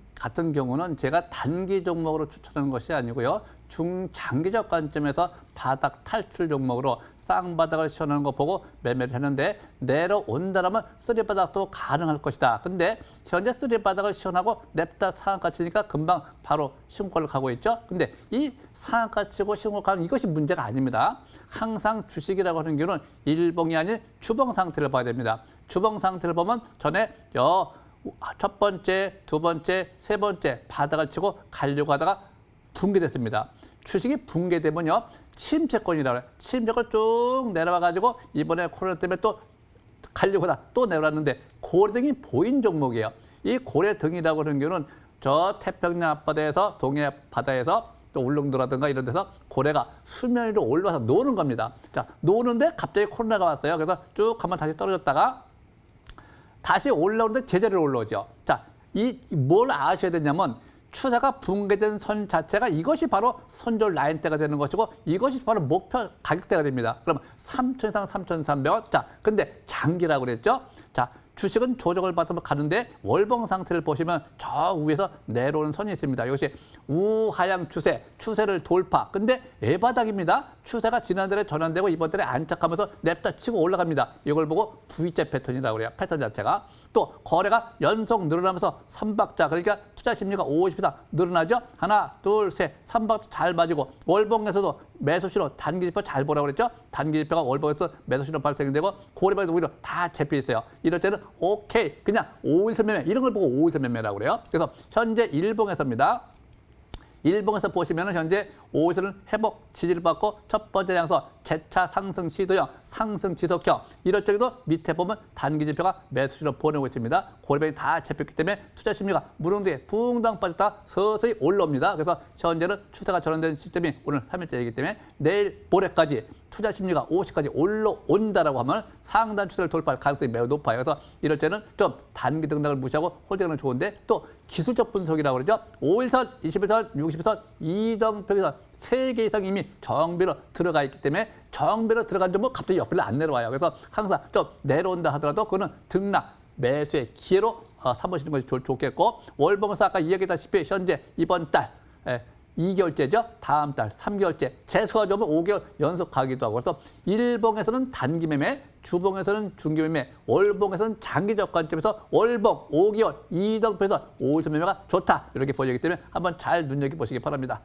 B: 경우는 제가 단기 종목으로 추천하는 것이 아니고요. 중장기적 관점에서 바닥 탈출 종목으로 쌍바닥을 시원하는 거 보고 매매를 했는데 내려온다라면 쓰리바닥도 가능할 것이다. 근데 현재 쓰리바닥을 시원하고 냅다 상한가 치니까 금방 바로 신고를 가고 있죠. 근데 이 상한가 치고 신고 가는 이것이 문제가 아닙니다. 항상 주식이라고 하는 경우는 일봉이 아닌 주봉 상태를 봐야 됩니다. 주봉 상태를 보면 전에 첫 번째, 두 번째, 세 번째 바닥을 치고 가려고 하다가 붕괴됐습니다. 주식이 붕괴되면요. 침체권이라고 해요. 침체권 쭉 내려와가지고 이번에 코로나 때문에 또 가려고 하다 또 내려왔는데 고래등이 보인 종목이에요. 이 고래등이라고 하는 경우는 저 태평양 앞바다에서 동해 바다에서 또 울릉도라든가 이런 데서 고래가 수면 위로 올라와서 노는 겁니다. 자, 노는데 갑자기 코로나가 왔어요. 그래서 쭉 한번 다시 떨어졌다가 다시 올라오는데 제자리로 올라오죠. 자, 뭘 아셔야 되냐면 추세가 붕괴된 선 자체가 이것이 바로 선절 라인대가 되는 것이고 이것이 바로 목표 가격대가 됩니다. 그러면 3,000 이상 3,300원. 자, 근데 장기라고 그랬죠? 자, 주식은 조정을 받으면 가는데 월봉 상태를 보시면 저 위에서 내려오는 선이 있습니다. 이것이 우하향 추세를 돌파. 근데 애바닥입니다. 추세가 지난달에 전환되고 이번 달에 안착하면서 냅다 치고 올라갑니다. 이걸 보고 V자 패턴이라고 그래요. 패턴 자체가. 또 거래가 연속 늘어나면서 3박자 그러니까 투자 심리가 50 이상 늘어나죠. 하나, 둘, 셋, 3박자 잘 맞고 월봉에서도 매수 신호 단기 지표 잘 보라고 그랬죠. 단기 지표가 월봉에서 매수 신호 발생되고 고래방에도 오히려 다 잡혀 있어요. 이럴 때는 오케이 그냥 5일선 매매 이런 걸 보고 5일선 매매라고 그래요. 그래서 현재 일봉에서입니다. 일봉에서 보시면 현재 5일선은 회복 지지를 받고 첫 번째 양서 재차 상승 시도형, 상승 지속형 이럴 적에도 밑에 보면 단기 지표가 매수시로 보내고 있습니다. 고래방이 다 잡혔기 때문에 투자 심리가 무릉도에 붕당 빠졌다 서서히 올라옵니다. 그래서 현재는 추세가 전환된 시점이 오늘 3일째이기 때문에 내일 모레까지 투자 심리가 50까지 올라온다라고 하면 상단 추세를 돌파할 가능성이 매우 높아요. 그래서 이럴 때는 좀 단기 등락을 무시하고 홀딩하는 좋은데 또 기술적 분석이라고 그러죠. 5일선, 21선, 60선, 이등평선 3개 이상 이미 저항배로 들어가 있기 때문에 저항배로 들어간 점은 갑자기 옆으로 안 내려와요. 그래서 항상 좀 내려온다 하더라도 그거는 등락 매수의 기회로 삼으시는 것이 좋겠고 월봉에서 아까 이야기했다시피 현재 이번 달 2개월째죠. 다음 달 3개월째 재수가 좋으면 5개월 연속 가기도 하고 그래서 일봉에서는 단기 매매, 주봉에서는 중기 매매, 월봉에서는 장기적 관점에서 월봉 5개월 이등표에서 5일선 매매가 좋다. 이렇게 보여지기 때문에 한번 잘 눈여겨보시기 바랍니다.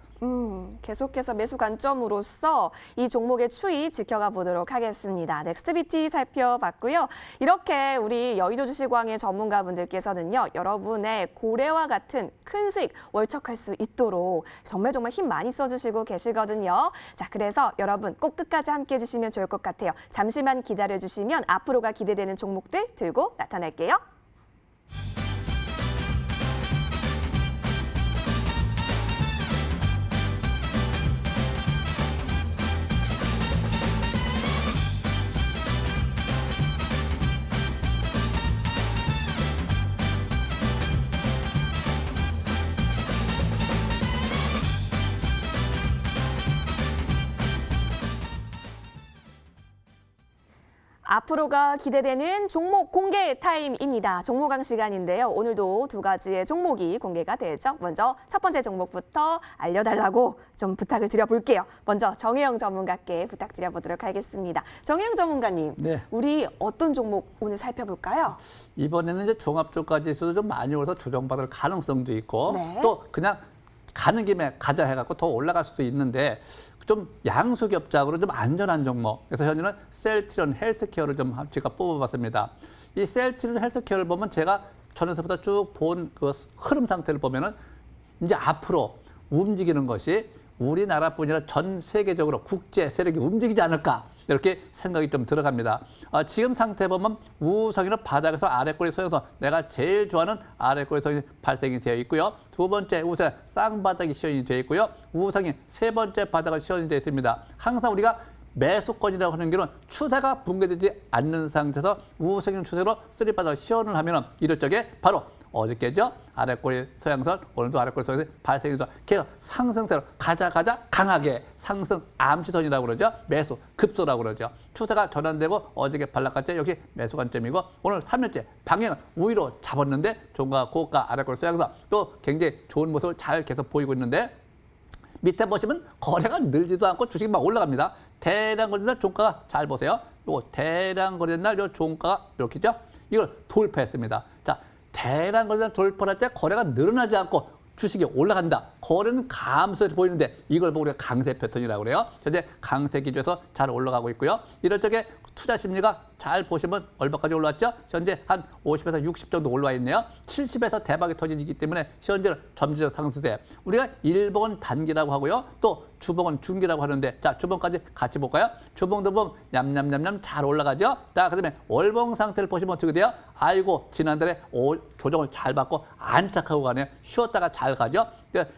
A: 계속해서 매수 관점으로서 이 종목의 추이 지켜가 보도록 하겠습니다. 넥스트 BT 살펴봤고요. 이렇게 우리 여의도 주식왕의 전문가분들께서는요. 여러분의 고래와 같은 큰 수익 월척할 수 있도록 정말 힘 많이 써주시고 계시거든요. 자, 그래서 여러분 꼭 끝까지 함께해 주시면 좋을 것 같아요. 잠시만 기다려주시면 앞으로가 기대되는 종목들 들고 나타날게요. 앞으로가 기대되는 종목 공개 타임입니다. 종목왕 시간인데요. 오늘도 두 가지의 종목이 공개가 되죠. 먼저 첫 번째 종목부터 알려달라고 좀 부탁을 드려볼게요. 먼저 정혜영 전문가께 부탁드려보도록 하겠습니다. 정혜영 전문가님,
B: 네.
A: 우리 어떤 종목 오늘 살펴볼까요?
B: 이번에는 이제 종합주가지수도 좀 많이 올라서 조정받을 가능성도 있고
A: 네.
B: 또 그냥 가는 김에 가자 해갖고 더 올라갈 수도 있는데 좀 양수겹작으로 좀 안전한 종목. 그래서 현재는 셀트리온 헬스케어를 좀 제가 뽑아봤습니다. 이 셀트리온 헬스케어를 보면 제가 전에서부터 쭉 본 그 흐름 상태를 보면은 이제 앞으로 움직이는 것이 우리나라뿐이라 전 세계적으로 국제 세력이 움직이지 않을까 이렇게 생각이 좀 들어갑니다. 지금 상태 보면 우상이는 바닥에서 아래꼬리 서에서 내가 제일 좋아하는 아래꼬리 서이 발생이 되어 있고요. 두 번째 우상 쌍바닥이 시연이 되어 있고요. 우상이 세 번째 바닥을 시연이 되어 있습니다. 항상 우리가 매수권이라고 하는 경우는 추세가 붕괴되지 않는 상태에서 우상형 추세로 쓰리바닥을 시연을 하면 이럴 적에 바로 어저께죠? 아래꼬리 서양선, 오늘도 아래꼬리 서양선 발생해서 계속 상승세로 가자 강하게 상승 암시선이라고 그러죠. 매수 급소라고 그러죠. 추세가 전환되고 어저께 반락갔죠. 역시 매수 관점이고 오늘 3일째 방향을 우위로 잡았는데 종가 고가 아래꼬리 서양선 또 굉장히 좋은 모습을 잘 계속 보이고 있는데 밑에 보시면 거래가 늘지도 않고 주식이 막 올라갑니다. 대량 거래된 날 종가가 잘 보세요. 요 대량 거래된 날 요 종가가 이렇게죠. 이걸 돌파했습니다. 자, 대량 거래된 돌파할 때 거래가 늘어나지 않고 주식이 올라간다. 거래는 감소해서 보이는데 이걸 보고 우리가 강세 패턴이라고 그래요. 현재 강세 기조에서 잘 올라가고 있고요. 이럴 적에 투자 심리가 잘 보시면 얼마까지 올라왔죠? 현재 한 50에서 60 정도 올라와 있네요. 70에서 대박이 터지기 때문에 현재는 점진적 상승세. 우리가 일봉은 단기라고 하고요. 또 주봉은 중기라고 하는데 자, 주봉까지 같이 볼까요? 주봉도 보면 냠냠냠냠 잘 올라가죠? 자, 그다음에 월봉 상태를 보시면 어떻게 돼요? 아이고, 지난달에 조정을 잘 받고 안착하고 가네요. 쉬었다가 잘 가죠?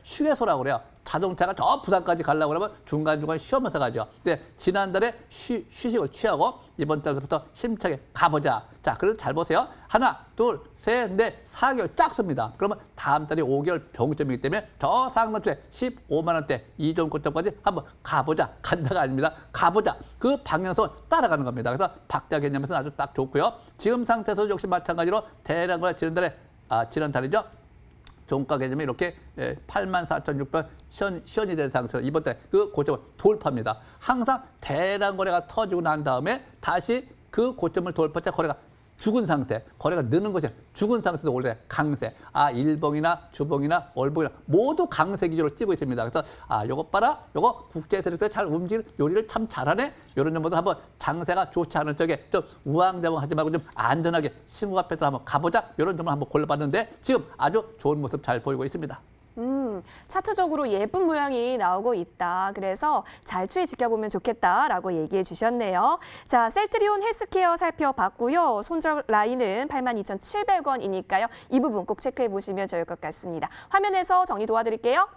B: 휴게소라고 그래요. 자동차가 저 부산까지 가려고 그러면 중간중간 쉬면서 가죠. 근데 지난달에 휴식을 취하고 이번 달부터 힘차게 가보자. 자, 그래서 잘 보세요. 하나, 둘, 셋, 넷, 4개월 쫙 씁니다. 그러면 다음 달이 5개월 병점이기 때문에 저 상단주에 15만 원대 이전 고점까지 한번 가보자. 간다가 아닙니다. 가보자. 그 방향성 따라가는 겁니다. 그래서 박자 개념에서는 아주 딱 좋고요. 지금 상태에서 역시 마찬가지로 대량거래 지난달이죠. 종가 개념이 이렇게 84,600 시연이 된 상태에서 이번 달 그 고점을 돌파합니다. 항상 대량 거래가 터지고 난 다음에 다시 그 고점을 돌파할 때 거래가 죽은 상태, 거래가 느는 것이 죽은 상태에서 올해 강세. 일봉이나 주봉이나 월봉이나 모두 강세 기조를 띄고 있습니다. 그래서 요거 봐라, 요거 국제 세력들 잘 움직이는 요리를 참 잘하네. 이런 점도 한번 장세가 좋지 않을 적에 좀 우왕좌왕하지 말고 좀 안전하게 신고가 패턴 한번 가보자. 이런 점을 한번 골라봤는데 지금 아주 좋은 모습 잘 보이고 있습니다.
A: 차트적으로 예쁜 모양이 나오고 있다. 그래서 잘 추이 지켜보면 좋겠다라고 얘기해 주셨네요. 자, 셀트리온 헬스케어 살펴봤고요. 손절 라인은 82,700원이니까요. 이 부분 꼭 체크해 보시면 좋을 것 같습니다. 화면에서 정리 도와드릴게요.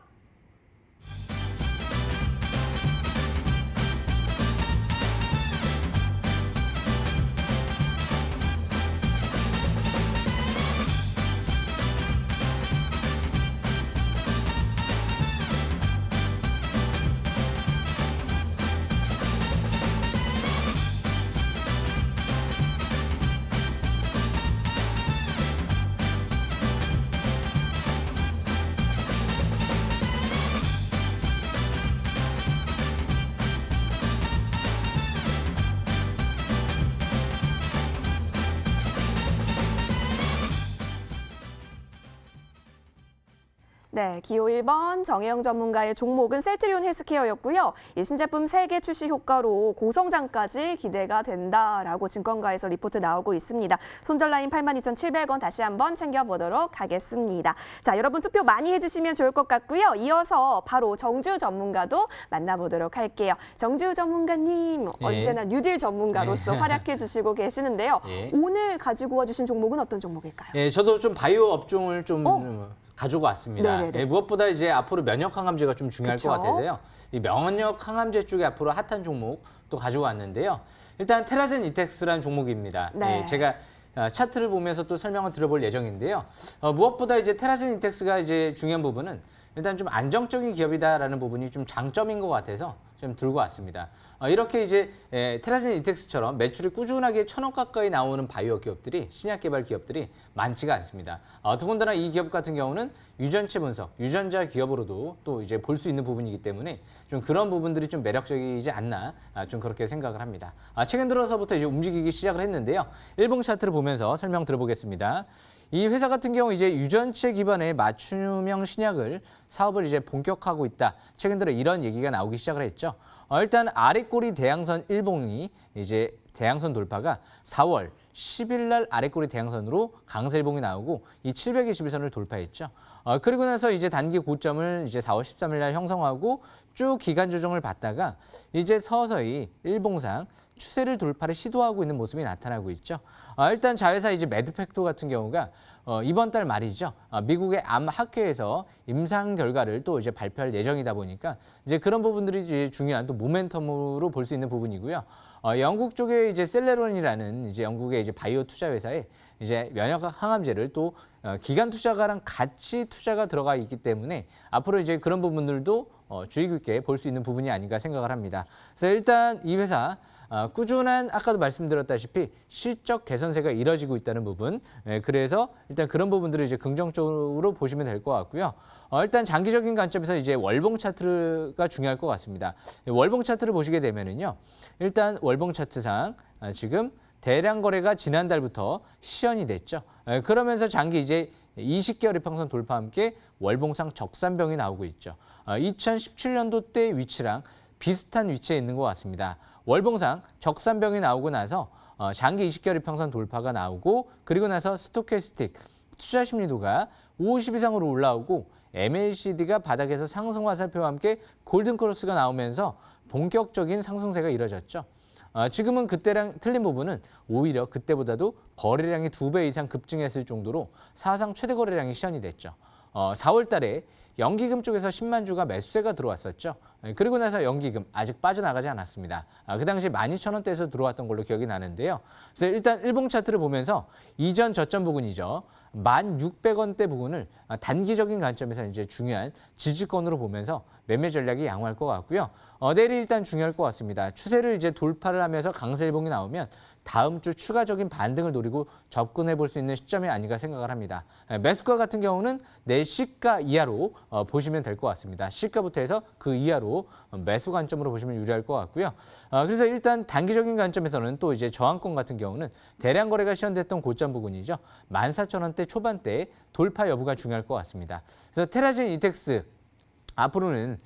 A: 네, 기호 1번 정혜영 전문가의 종목은 셀트리온 헬스케어였고요. 신제품 3개 출시 효과로 고성장까지 기대가 된다라고 증권가에서 리포트 나오고 있습니다. 손절 라인 82,700원 다시 한번 챙겨보도록 하겠습니다. 자, 여러분 투표 많이 해주시면 좋을 것 같고요. 이어서 바로 정주 전문가도 만나보도록 할게요. 정주 전문가님, 언제나 뉴딜 전문가로서 활약해 주시고 계시는데요. 오늘 가지고 와주신 종목은 어떤 종목일까요?
C: 예, 저도 좀 바이오 업종을 좀 가지고 왔습니다. 예, 무엇보다 이제 앞으로 면역 항암제가 좀 중요할 것 같아서요. 이 면역 항암제 쪽에 앞으로 핫한 종목 또 가지고 왔는데요. 일단 테라젠 이텍스라는 종목입니다.
A: 네.
C: 예, 제가 차트를 보면서 또 설명을 드려볼 예정인데요. 무엇보다 이제 테라젠 이텍스가 이제 중요한 부분은 일단 좀 안정적인 기업이다라는 부분이 좀 장점인 것 같아서 좀 들고 왔습니다. 이렇게 이제 테라진 이텍스처럼 매출이 꾸준하게 1,000억 가까이 나오는 바이오 기업들이, 신약 개발 기업들이 많지가 않습니다. 더군다나 이 기업 같은 경우는 유전체 분석, 유전자 기업으로도 또 이제 볼 수 있는 부분이기 때문에 좀 그런 부분들이 좀 매력적이지 않나 좀 그렇게 생각을 합니다. 최근 들어서부터 이제 움직이기 시작을 했는데요. 일봉 차트를 보면서 설명 들어보겠습니다. 이 회사 같은 경우 이제 유전체 기반의 맞춤형 신약을 사업을 이제 본격화하고 있다. 최근 들어 이런 얘기가 나오기 시작을 했죠. 일단 아래꼬리 대양선 일봉이 이제 대양선 돌파가 4월 10일 날 아래꼬리 대양선으로 강세일봉이 나오고 이 721선을 돌파했죠. 그리고 나서 이제 단기 고점을 이제 4월 13일 날 형성하고 쭉 기간 조정을 받다가 이제 서서히 일봉상 추세를 돌파를 시도하고 있는 모습이 나타나고 있죠. 일단 자회사 이제 매드팩토 같은 경우가 이번 달 말이죠. 미국의 암 학회에서 임상 결과를 또 이제 발표할 예정이다 보니까 이제 그런 부분들이 이제 중요한 또 모멘텀으로 볼 수 있는 부분이고요. 영국 쪽에 이제 셀레론이라는 이제 영국의 이제 바이오 투자 회사에 이제 면역 항암제를 또 기관 투자가랑 같이 투자가 들어가 있기 때문에 앞으로 이제 그런 부분들도 주의 깊게 볼 수 있는 부분이 아닌가 생각을 합니다. 그래서 일단 이 회사 꾸준한 아까도 말씀드렸다시피 실적 개선세가 이뤄지고 있다는 부분, 그래서 일단 그런 부분들을 이제 긍정적으로 보시면 될 것 같고요. 일단 장기적인 관점에서 이제 월봉 차트가 중요할 것 같습니다. 월봉 차트를 보시게 되면은요, 일단 월봉 차트상 지금 대량 거래가 지난달부터 시연이 됐죠. 그러면서 장기 이제 20개월의 평선 돌파와 함께 월봉상 적산병이 나오고 있죠. 2017년도 때 위치랑 비슷한 위치에 있는 것 같습니다. 월봉상 적산병이 나오고 나서 장기 20개월 평선 돌파가 나오고 그리고 나서 스토캐스틱 투자 심리도가 50 이상으로 올라오고 MACD가 바닥에서 상승 화살표와 함께 골든크로스가 나오면서 본격적인 상승세가 이뤄졌죠. 지금은 그때랑 틀린 부분은 오히려 그때보다도 거래량이 2배 이상 급증했을 정도로 사상 최대 거래량이 시현이 됐죠. 4월 달에 연기금 쪽에서 10만 주가 매수세가 들어왔었죠. 그리고 나서 연기금 아직 빠져나가지 않았습니다. 그 당시 12,000원대에서 들어왔던 걸로 기억이 나는데요. 그래서 일단 일봉 차트를 보면서 이전 저점 부근이죠. 1,600원대 부근을 단기적인 관점에서 이제 중요한 지지권으로 보면서 매매 전략이 양호할 것 같고요. 내일이 일단 중요할 것 같습니다. 추세를 이제 돌파를 하면서 강세일봉이 나오면 다음 주 추가적인 반등을 노리고 접근해 볼 수 있는 시점이 아닌가 생각을 합니다. 매수가 같은 경우는 내 시가 이하로 보시면 될 것 같습니다. 시가부터 해서 그 이하로 매수 관점으로 보시면 유리할 것 같고요. 그래서 일단 단기적인 관점에서는 또 이제 저항권 같은 경우는 대량 거래가 시현됐던 고점 부근이죠. 14,000원대 초반대 돌파 여부가 중요할 것 같습니다. 그래서 테라진 이텍스 앞으로는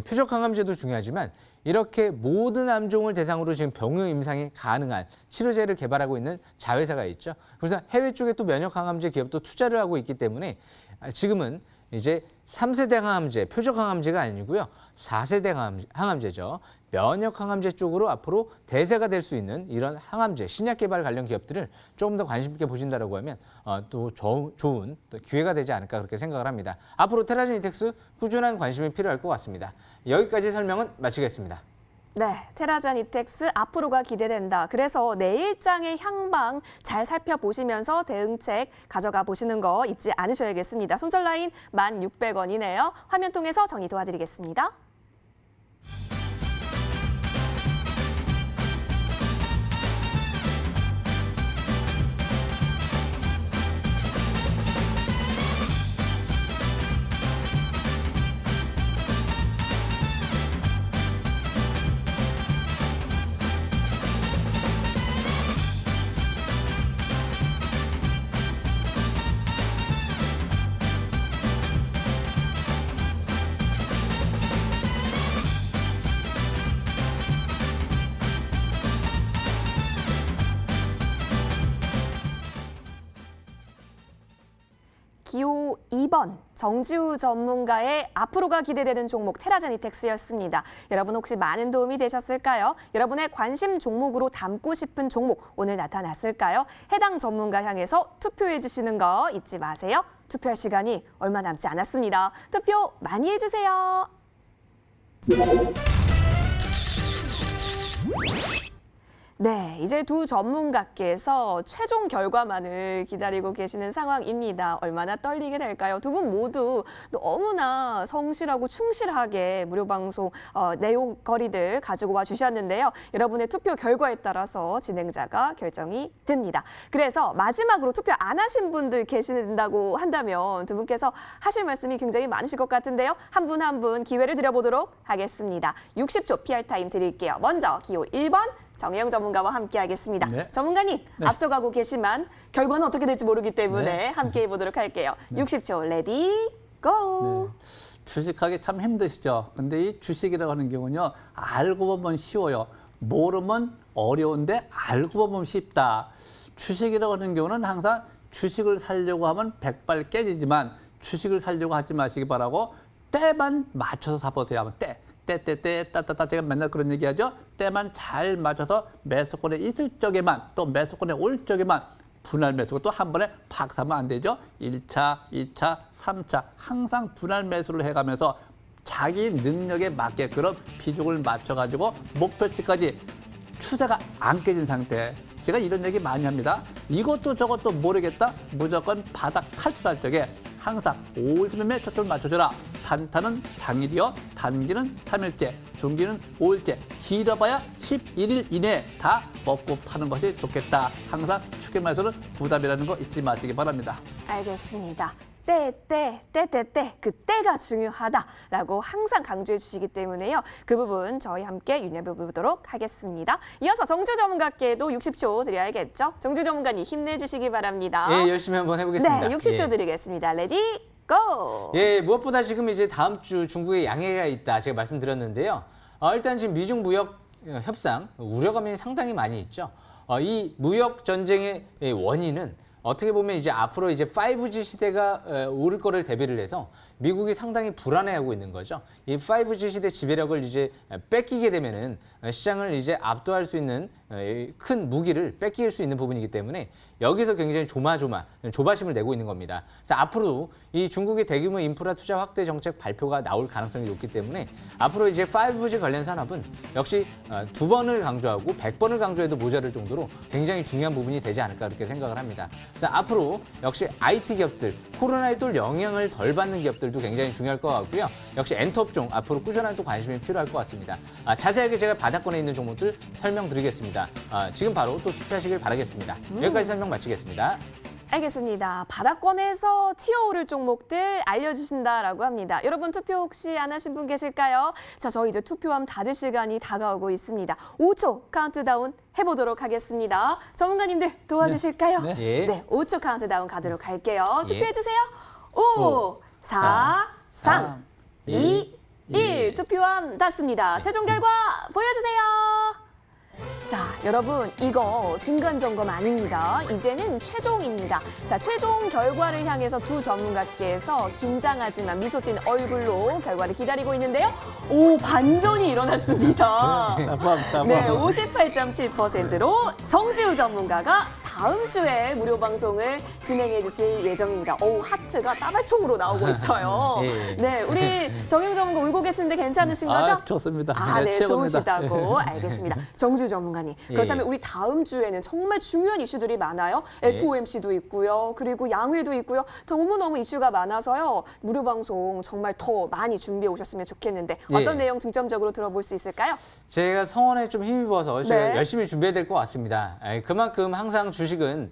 C: 표적 항암제도 중요하지만 이렇게 모든 암종을 대상으로 지금 병용 임상이 가능한 치료제를 개발하고 있는 자회사가 있죠. 그래서 해외 쪽에 또 면역 항암제 기업도 투자를 하고 있기 때문에 지금은 이제 3세대 항암제, 표적 항암제가 아니고요. 4세대 항암제죠. 면역 항암제 쪽으로 앞으로 대세가 될 수 있는 이런 항암제, 신약 개발 관련 기업들을 조금 더 관심 있게 보신다라고 하면 또 좋은 또 기회가 되지 않을까 그렇게 생각을 합니다. 앞으로 테라진 이텍스 꾸준한 관심이 필요할 것 같습니다. 여기까지 설명은 마치겠습니다.
A: 네, 테라진 이텍스 앞으로가 기대된다. 그래서 내일장의 향방 잘 살펴보시면서 대응책 가져가 보시는 거 잊지 않으셔야겠습니다. 손절 라인 1,600원이네요. 화면 통해서 정리 도와드리겠습니다. 기호 2번 정지우 전문가의 앞으로가 기대되는 종목 테라진 이텍스였습니다. 여러분 혹시 많은 도움이 되셨을까요? 여러분의 관심 종목으로 담고 싶은 종목 오늘 나타났을까요? 해당 전문가 향해서 투표해 주시는 거 잊지 마세요. 투표할 시간이 얼마 남지 않았습니다. 투표 많이 해주세요. 네, 이제 두 전문가께서 최종 결과만을 기다리고 계시는 상황입니다. 얼마나 떨리게 될까요? 두 분 모두 너무나 성실하고 충실하게 무료 방송 내용거리들 가지고 와 주셨는데요. 여러분의 투표 결과에 따라서 진행자가 결정이 됩니다. 그래서 마지막으로 투표 안 하신 분들 계신다고 한다면 두 분께서 하실 말씀이 굉장히 많으실 것 같은데요. 한 분 한 분 기회를 드려보도록 하겠습니다. 60초 PR 타임 드릴게요. 먼저 기호 1번. 정혜영 전문가와 함께하겠습니다.
B: 네.
A: 전문가님,
B: 네.
A: 앞서가고 계시만 결과는 어떻게 될지 모르기 때문에
B: 네.
A: 함께 해보도록 할게요. 60초 레디 고!
B: 주식하기 참 힘드시죠. 근데 이 주식이라고 하는 경우는요, 알고 보면 쉬워요. 모르면 어려운데 알고 보면 쉽다. 주식이라고 하는 경우는 항상 주식을 사려고 하면 백발 깨지지만 주식을 사려고 하지 마시기 바라고 때만 맞춰서 사보세요. 하면 때. 따따따 제가 맨날 그런 얘기하죠. 때만 잘 맞춰서 매수권에 있을 적에만 또 매수권에 올 적에만 분할 매수고 또 한 번에 팍 사면 안 되죠. 1차, 2차, 3차 항상 분할 매수를 해가면서 자기 능력에 맞게끔 비중을 맞춰가지고 목표치까지 추세가 안 깨진 상태. 제가 이런 얘기 많이 합니다. 이것도 저것도 모르겠다. 무조건 바닥 탈출할 적에 항상 50매매 초점을 맞춰줘라. 단타는 당일이요, 단기는 3일째, 중기는 5일째, 길어봐야 11일 이내에 다 먹고 파는 것이 좋겠다. 항상 쉽게 말해서는 부담이라는 거 잊지 마시기 바랍니다.
A: 알겠습니다. 때, 그 때가 중요하다라고 항상 강조해 주시기 때문에요. 그 부분 저희 함께 윤여해 보도록 하겠습니다. 이어서 정주 전문가께도 60초 드려야겠죠? 정주 전문가님 힘내주시기 바랍니다.
C: 예, 열심히 한번 해보겠습니다.
A: 네, 60초
C: 예.
A: 드리겠습니다. 레디 고!
C: 예, 무엇보다 지금 이제 다음 주 중국에 양해가 있다 제가 말씀드렸는데요. 일단 지금 미중 무역 협상 우려감이 상당히 많이 있죠. 이 무역 전쟁의 원인은 어떻게 보면 이제 앞으로 이제 5G 시대가 오를 거를 대비를 해서 미국이 상당히 불안해하고 있는 거죠. 이 5G 시대 지배력을 이제 뺏기게 되면은 시장을 이제 압도할 수 있는 큰 무기를 뺏길 수 있는 부분이기 때문에 여기서 굉장히 조바심을 내고 있는 겁니다. 그래서 앞으로 이 중국의 대규모 인프라 투자 확대 정책 발표가 나올 가능성이 높기 때문에 앞으로 이제 5G 관련 산업은 역시 2번을 강조하고 100번을 강조해도 모자랄 정도로 굉장히 중요한 부분이 되지 않을까 그렇게 생각을 합니다. 그래서 앞으로 역시 IT 기업들, 코로나에 또 영향을 덜 받는 기업들도 굉장히 중요할 것 같고요. 역시 엔터업종 앞으로 꾸준한 또 관심이 필요할 것 같습니다. 자세하게 제가 바닥권에 있는 종목들 설명드리겠습니다. 지금 바로 또 투표하시길 바라겠습니다. 여기까지 설명 마치겠습니다.
A: 알겠습니다. 바닥권에서 튀어오를 종목들 알려주신다라고 합니다. 여러분 투표 혹시 안 하신 분 계실까요? 자, 저희 이제 투표함 닫을 시간이 다가오고 있습니다. 5초 카운트다운 해보도록 하겠습니다. 전문가님들 도와주실까요?
B: 네.
C: 예.
A: 네, 5초 카운트다운 가도록 할게요.
C: 예.
A: 투표해주세요. 5, 4, 3, 2, 1. 투표함 닫습니다. 최종 결과 보여주세요. 자, 여러분 이거 중간 점검 아닙니다. 이제는 최종입니다. 자, 최종 결과를 향해서 두 전문가께서 긴장하지만 미소 띤 얼굴로 결과를 기다리고 있는데요. 오, 반전이 일어났습니다. 네, 58.7%로 정지우 전문가가 다음 주에 무료 방송을 진행해 주실 예정입니다. 오, 하트가 따발총으로 나오고 있어요.
C: 예.
A: 네, 우리 정영 전문가 울고 계시는데 괜찮으신 거죠?
B: 좋습니다.
A: 아, 네,
B: 최고입니다.
A: 좋으시다고. 알겠습니다. 정주 전문가님. 그렇다면 우리 다음 주에는 정말 중요한 이슈들이 많아요. FOMC도 있고요. 그리고 양회도 있고요. 너무너무 이슈가 많아서요. 무료 방송 정말 더 많이 준비해 오셨으면 좋겠는데 어떤
C: 예.
A: 내용 중점적으로 들어볼 수 있을까요?
C: 제가 성원에 좀 힘입어서 제가
A: 네.
C: 열심히 준비해야 될 것 같습니다. 그만큼 항상 주식은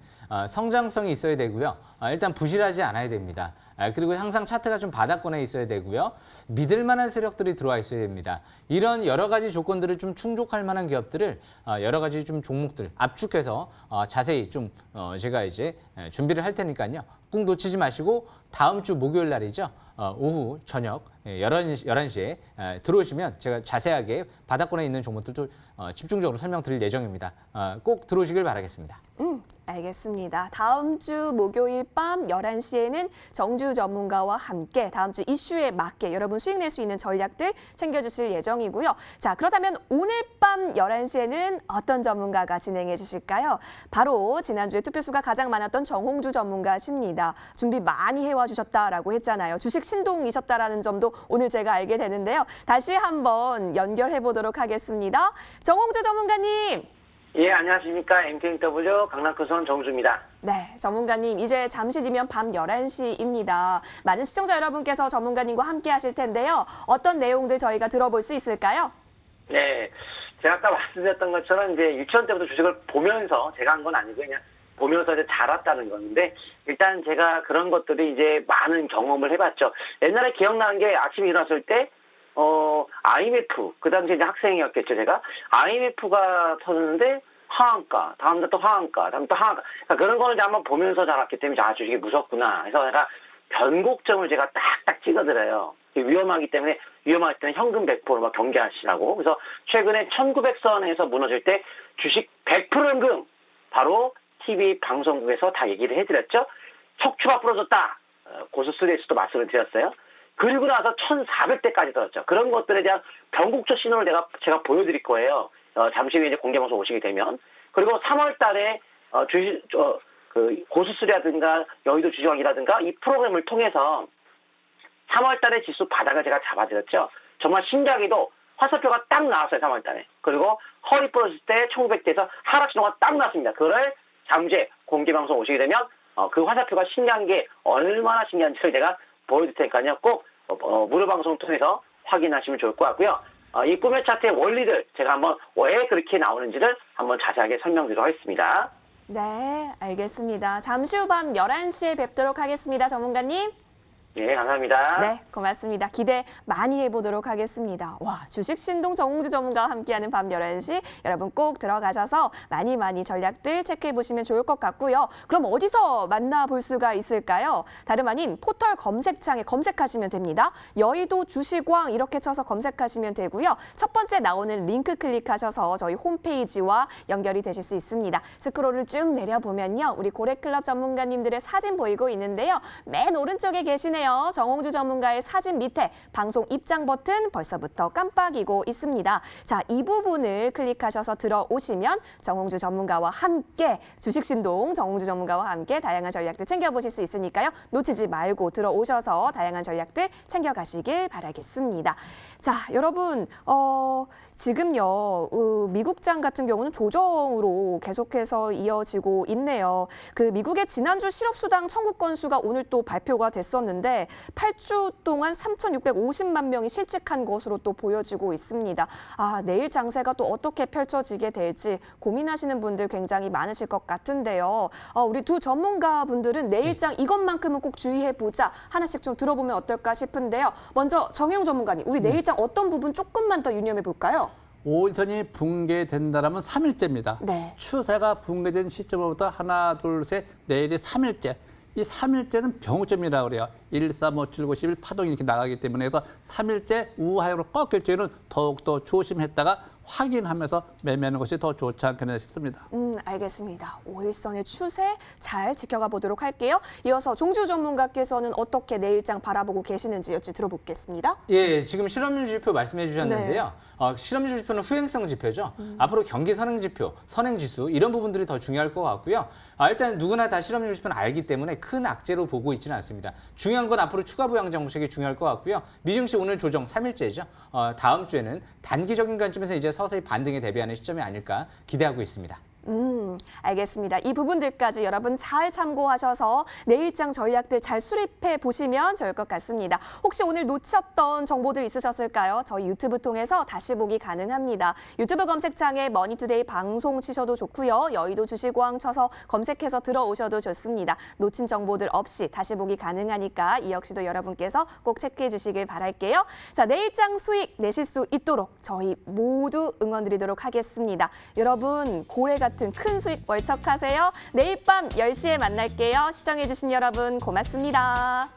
C: 성장성이 있어야 되고요. 일단 부실하지 않아야 됩니다. 그리고 항상 차트가 좀 바닥권에 있어야 되고요. 믿을 만한 세력들이 들어와 있어야 됩니다. 이런 여러 가지 조건들을 좀 충족할 만한 기업들을 여러 가지 좀 종목들 압축해서 자세히 좀 제가 이제 준비를 할 테니까요. 꼭 놓치지 마시고 다음 주 목요일 날이죠. 오후 저녁 11시에 들어오시면 제가 자세하게 바닥권에 있는 종목들도 집중적으로 설명드릴 예정입니다. 꼭 들어오시길 바라겠습니다.
A: 알겠습니다. 다음 주 목요일 밤 11시에는 정주 전문가와 함께 다음 주 이슈에 맞게 여러분 수익 낼 수 있는 전략들 챙겨주실 예정이고요. 자, 그렇다면 오늘 밤 11시에는 어떤 전문가가 진행해 주실까요? 바로 지난주에 투표수가 가장 많았던 정홍주 전문가십니다. 준비 많이 해와 주셨다라고 했잖아요. 주식 신동이셨다라는 점도 오늘 제가 알게 되는데요. 다시 한번 연결해 보도록 하겠습니다. 정홍주 전문가님.
D: 예, 안녕하십니까. MTNW 강남区정주입니다.
A: 네, 전문가님 이제 잠시 뒤면 밤 11시입니다. 많은 시청자 여러분께서 전문가님과 함께 하실 텐데요. 어떤 내용들 저희가 들어볼 수 있을까요?
D: 네, 제가 아까 말씀드렸던 것처럼 이제 유치원 때부터 주식을 보면서 제가 한 건 아니고 그냥 보면서 이제 자랐다는 건데 일단 제가 그런 것들이 이제 많은 경험을 해봤죠. 옛날에 기억나는 게 아침에 일어났을 때 IMF, 그 당시에 이제 학생이었겠죠, 제가. IMF가 터졌는데, 하한가, 다음날 또 하한가, 다음 또 하한가. 그러니까 그런 거를 이제 한번 보면서 자랐기 때문에, 아, 주식이 무섭구나. 그래서 제가 변곡점을 제가 딱딱 찍어드려요. 위험하기 때문에 현금 100% 막 경계하시라고. 그래서 최근에 1900선에서 무너질 때 주식 100% 현금, 바로 TV 방송국에서 다 얘기를 해드렸죠. 척추가 부러졌다. 고수스레이스도 말씀을 드렸어요. 그리고 나서 1,400대까지 떨어졌죠. 그런 것들에 대한 변곡점 신호를 제가 보여드릴 거예요. 잠시 후에 이제 공개방송 오시게 되면. 그리고 3월 달에, 그 고수스라든가 여의도 주식왕이라든가 이 프로그램을 통해서 3월 달에 지수 바닥을 제가 잡아드렸죠. 정말 신기하게도 화살표가 딱 나왔어요, 3월 달에. 그리고 허리 부러질 때 1900대에서 하락 신호가 딱 나왔습니다. 그걸 잠시 후에 공개방송 오시게 되면, 그 화살표가 신기한 게 얼마나 신기한지를 제가 보여줄 테니까요. 꼭 무료 방송 통해서 확인하시면 좋을 것 같고요. 이 꿈의 차트의 원리들 제가 한번 왜 그렇게 나오는지를 한번 자세하게 설명드리도록 하겠습니다.
A: 네, 알겠습니다. 잠시 후 밤 11시에 뵙도록 하겠습니다, 전문가님.
D: 네, 감사합니다.
A: 네, 고맙습니다. 기대 많이 해보도록 하겠습니다. 와, 주식신동 정홍주 전문가와 함께하는 밤 11시 여러분 꼭 들어가셔서 많이 전략들 체크해보시면 좋을 것 같고요. 그럼 어디서 만나볼 수가 있을까요? 다름 아닌 포털 검색창에 검색하시면 됩니다. 여의도 주식왕 이렇게 쳐서 검색하시면 되고요. 첫 번째 나오는 링크 클릭하셔서 저희 홈페이지와 연결이 되실 수 있습니다. 스크롤을 쭉 내려보면요. 우리 고래클럽 전문가님들의 사진 보이고 있는데요. 맨 오른쪽에 계시네요. 정홍주 전문가의 사진 밑에 방송 입장 버튼 벌써부터 깜빡이고 있습니다. 자, 이 부분을 클릭하셔서 들어오시면 정홍주 전문가와 함께 주식신동 정홍주 전문가와 함께 다양한 전략들 챙겨보실 수 있으니까요. 놓치지 말고 들어오셔서 다양한 전략들 챙겨가시길 바라겠습니다. 자, 여러분 지금요 미국장 같은 경우는 조정으로 계속해서 이어지고 있네요. 그 미국의 지난주 실업수당 청구 건수가 오늘 또 발표가 됐었는데 8주 동안 3,650만 명이 실직한 것으로 또 보여지고 있습니다. 아, 내일 장세가 또 어떻게 펼쳐지게 될지 고민하시는 분들 굉장히 많으실 것 같은데요. 우리 두 전문가분들은 내일장 이것만큼은 꼭 주의해보자 하나씩 좀 들어보면 어떨까 싶은데요. 먼저 정혜용 전문가님, 우리 내일장 어떤 부분 조금만 더 유념해 볼까요?
B: 5일선이 붕괴된다라면 3일째입니다.
A: 네.
B: 추세가 붕괴된 시점으로부터 하나, 둘, 셋, 내일이 3일째. 이 3일째는 병점이라고 그래요. 1, 3, 5, 7, 9, 11 파동이 이렇게 나가기 때문에 해서 3일째 우하향으로 꺾일 때는 더욱더 조심했다가 확인하면서 매매하는 것이 더 좋지 않겠나 싶습니다.
A: 알겠습니다. 5일선의 추세 잘 지켜가 보도록 할게요. 이어서 종주 전문가께서는 어떻게 내일장 바라보고 계시는지 여쭤 들어보겠습니다.
C: 예, 지금 실업률 지표 말씀해 주셨는데요. 실업률 지표는 후행성 지표죠. 앞으로 경기 선행 지표, 선행 지수 이런 부분들이 더 중요할 것 같고요. 일단 누구나 다 실업률 지표는 알기 때문에 큰 악재로 보고 있지는 않습니다. 중요한 건 앞으로 추가 부양 정책이 중요할 것 같고요. 미증시 오늘 조정 3일째죠. 다음 주에는 단기적인 관점에서 이제 서서히 반등에 대비하는 시점이 아닐까 기대하고 있습니다.
A: 알겠습니다. 이 부분들까지 여러분 잘 참고하셔서 내일장 전략들 잘 수립해 보시면 좋을 것 같습니다. 혹시 오늘 놓쳤던 정보들 있으셨을까요? 저희 유튜브 통해서 다시 보기 가능합니다. 유튜브 검색창에 머니투데이 방송 치셔도 좋고요. 여의도 주식왕 쳐서 검색해서 들어오셔도 좋습니다. 놓친 정보들 없이 다시 보기 가능하니까 이 역시도 여러분께서 꼭 체크해 주시길 바랄게요. 자, 내일장 수익 내실 수 있도록 저희 모두 응원드리도록 하겠습니다. 여러분 고래 같은 큰 수익 월척하세요. 내일 밤 10시에 만날게요. 시청해주신 여러분 고맙습니다.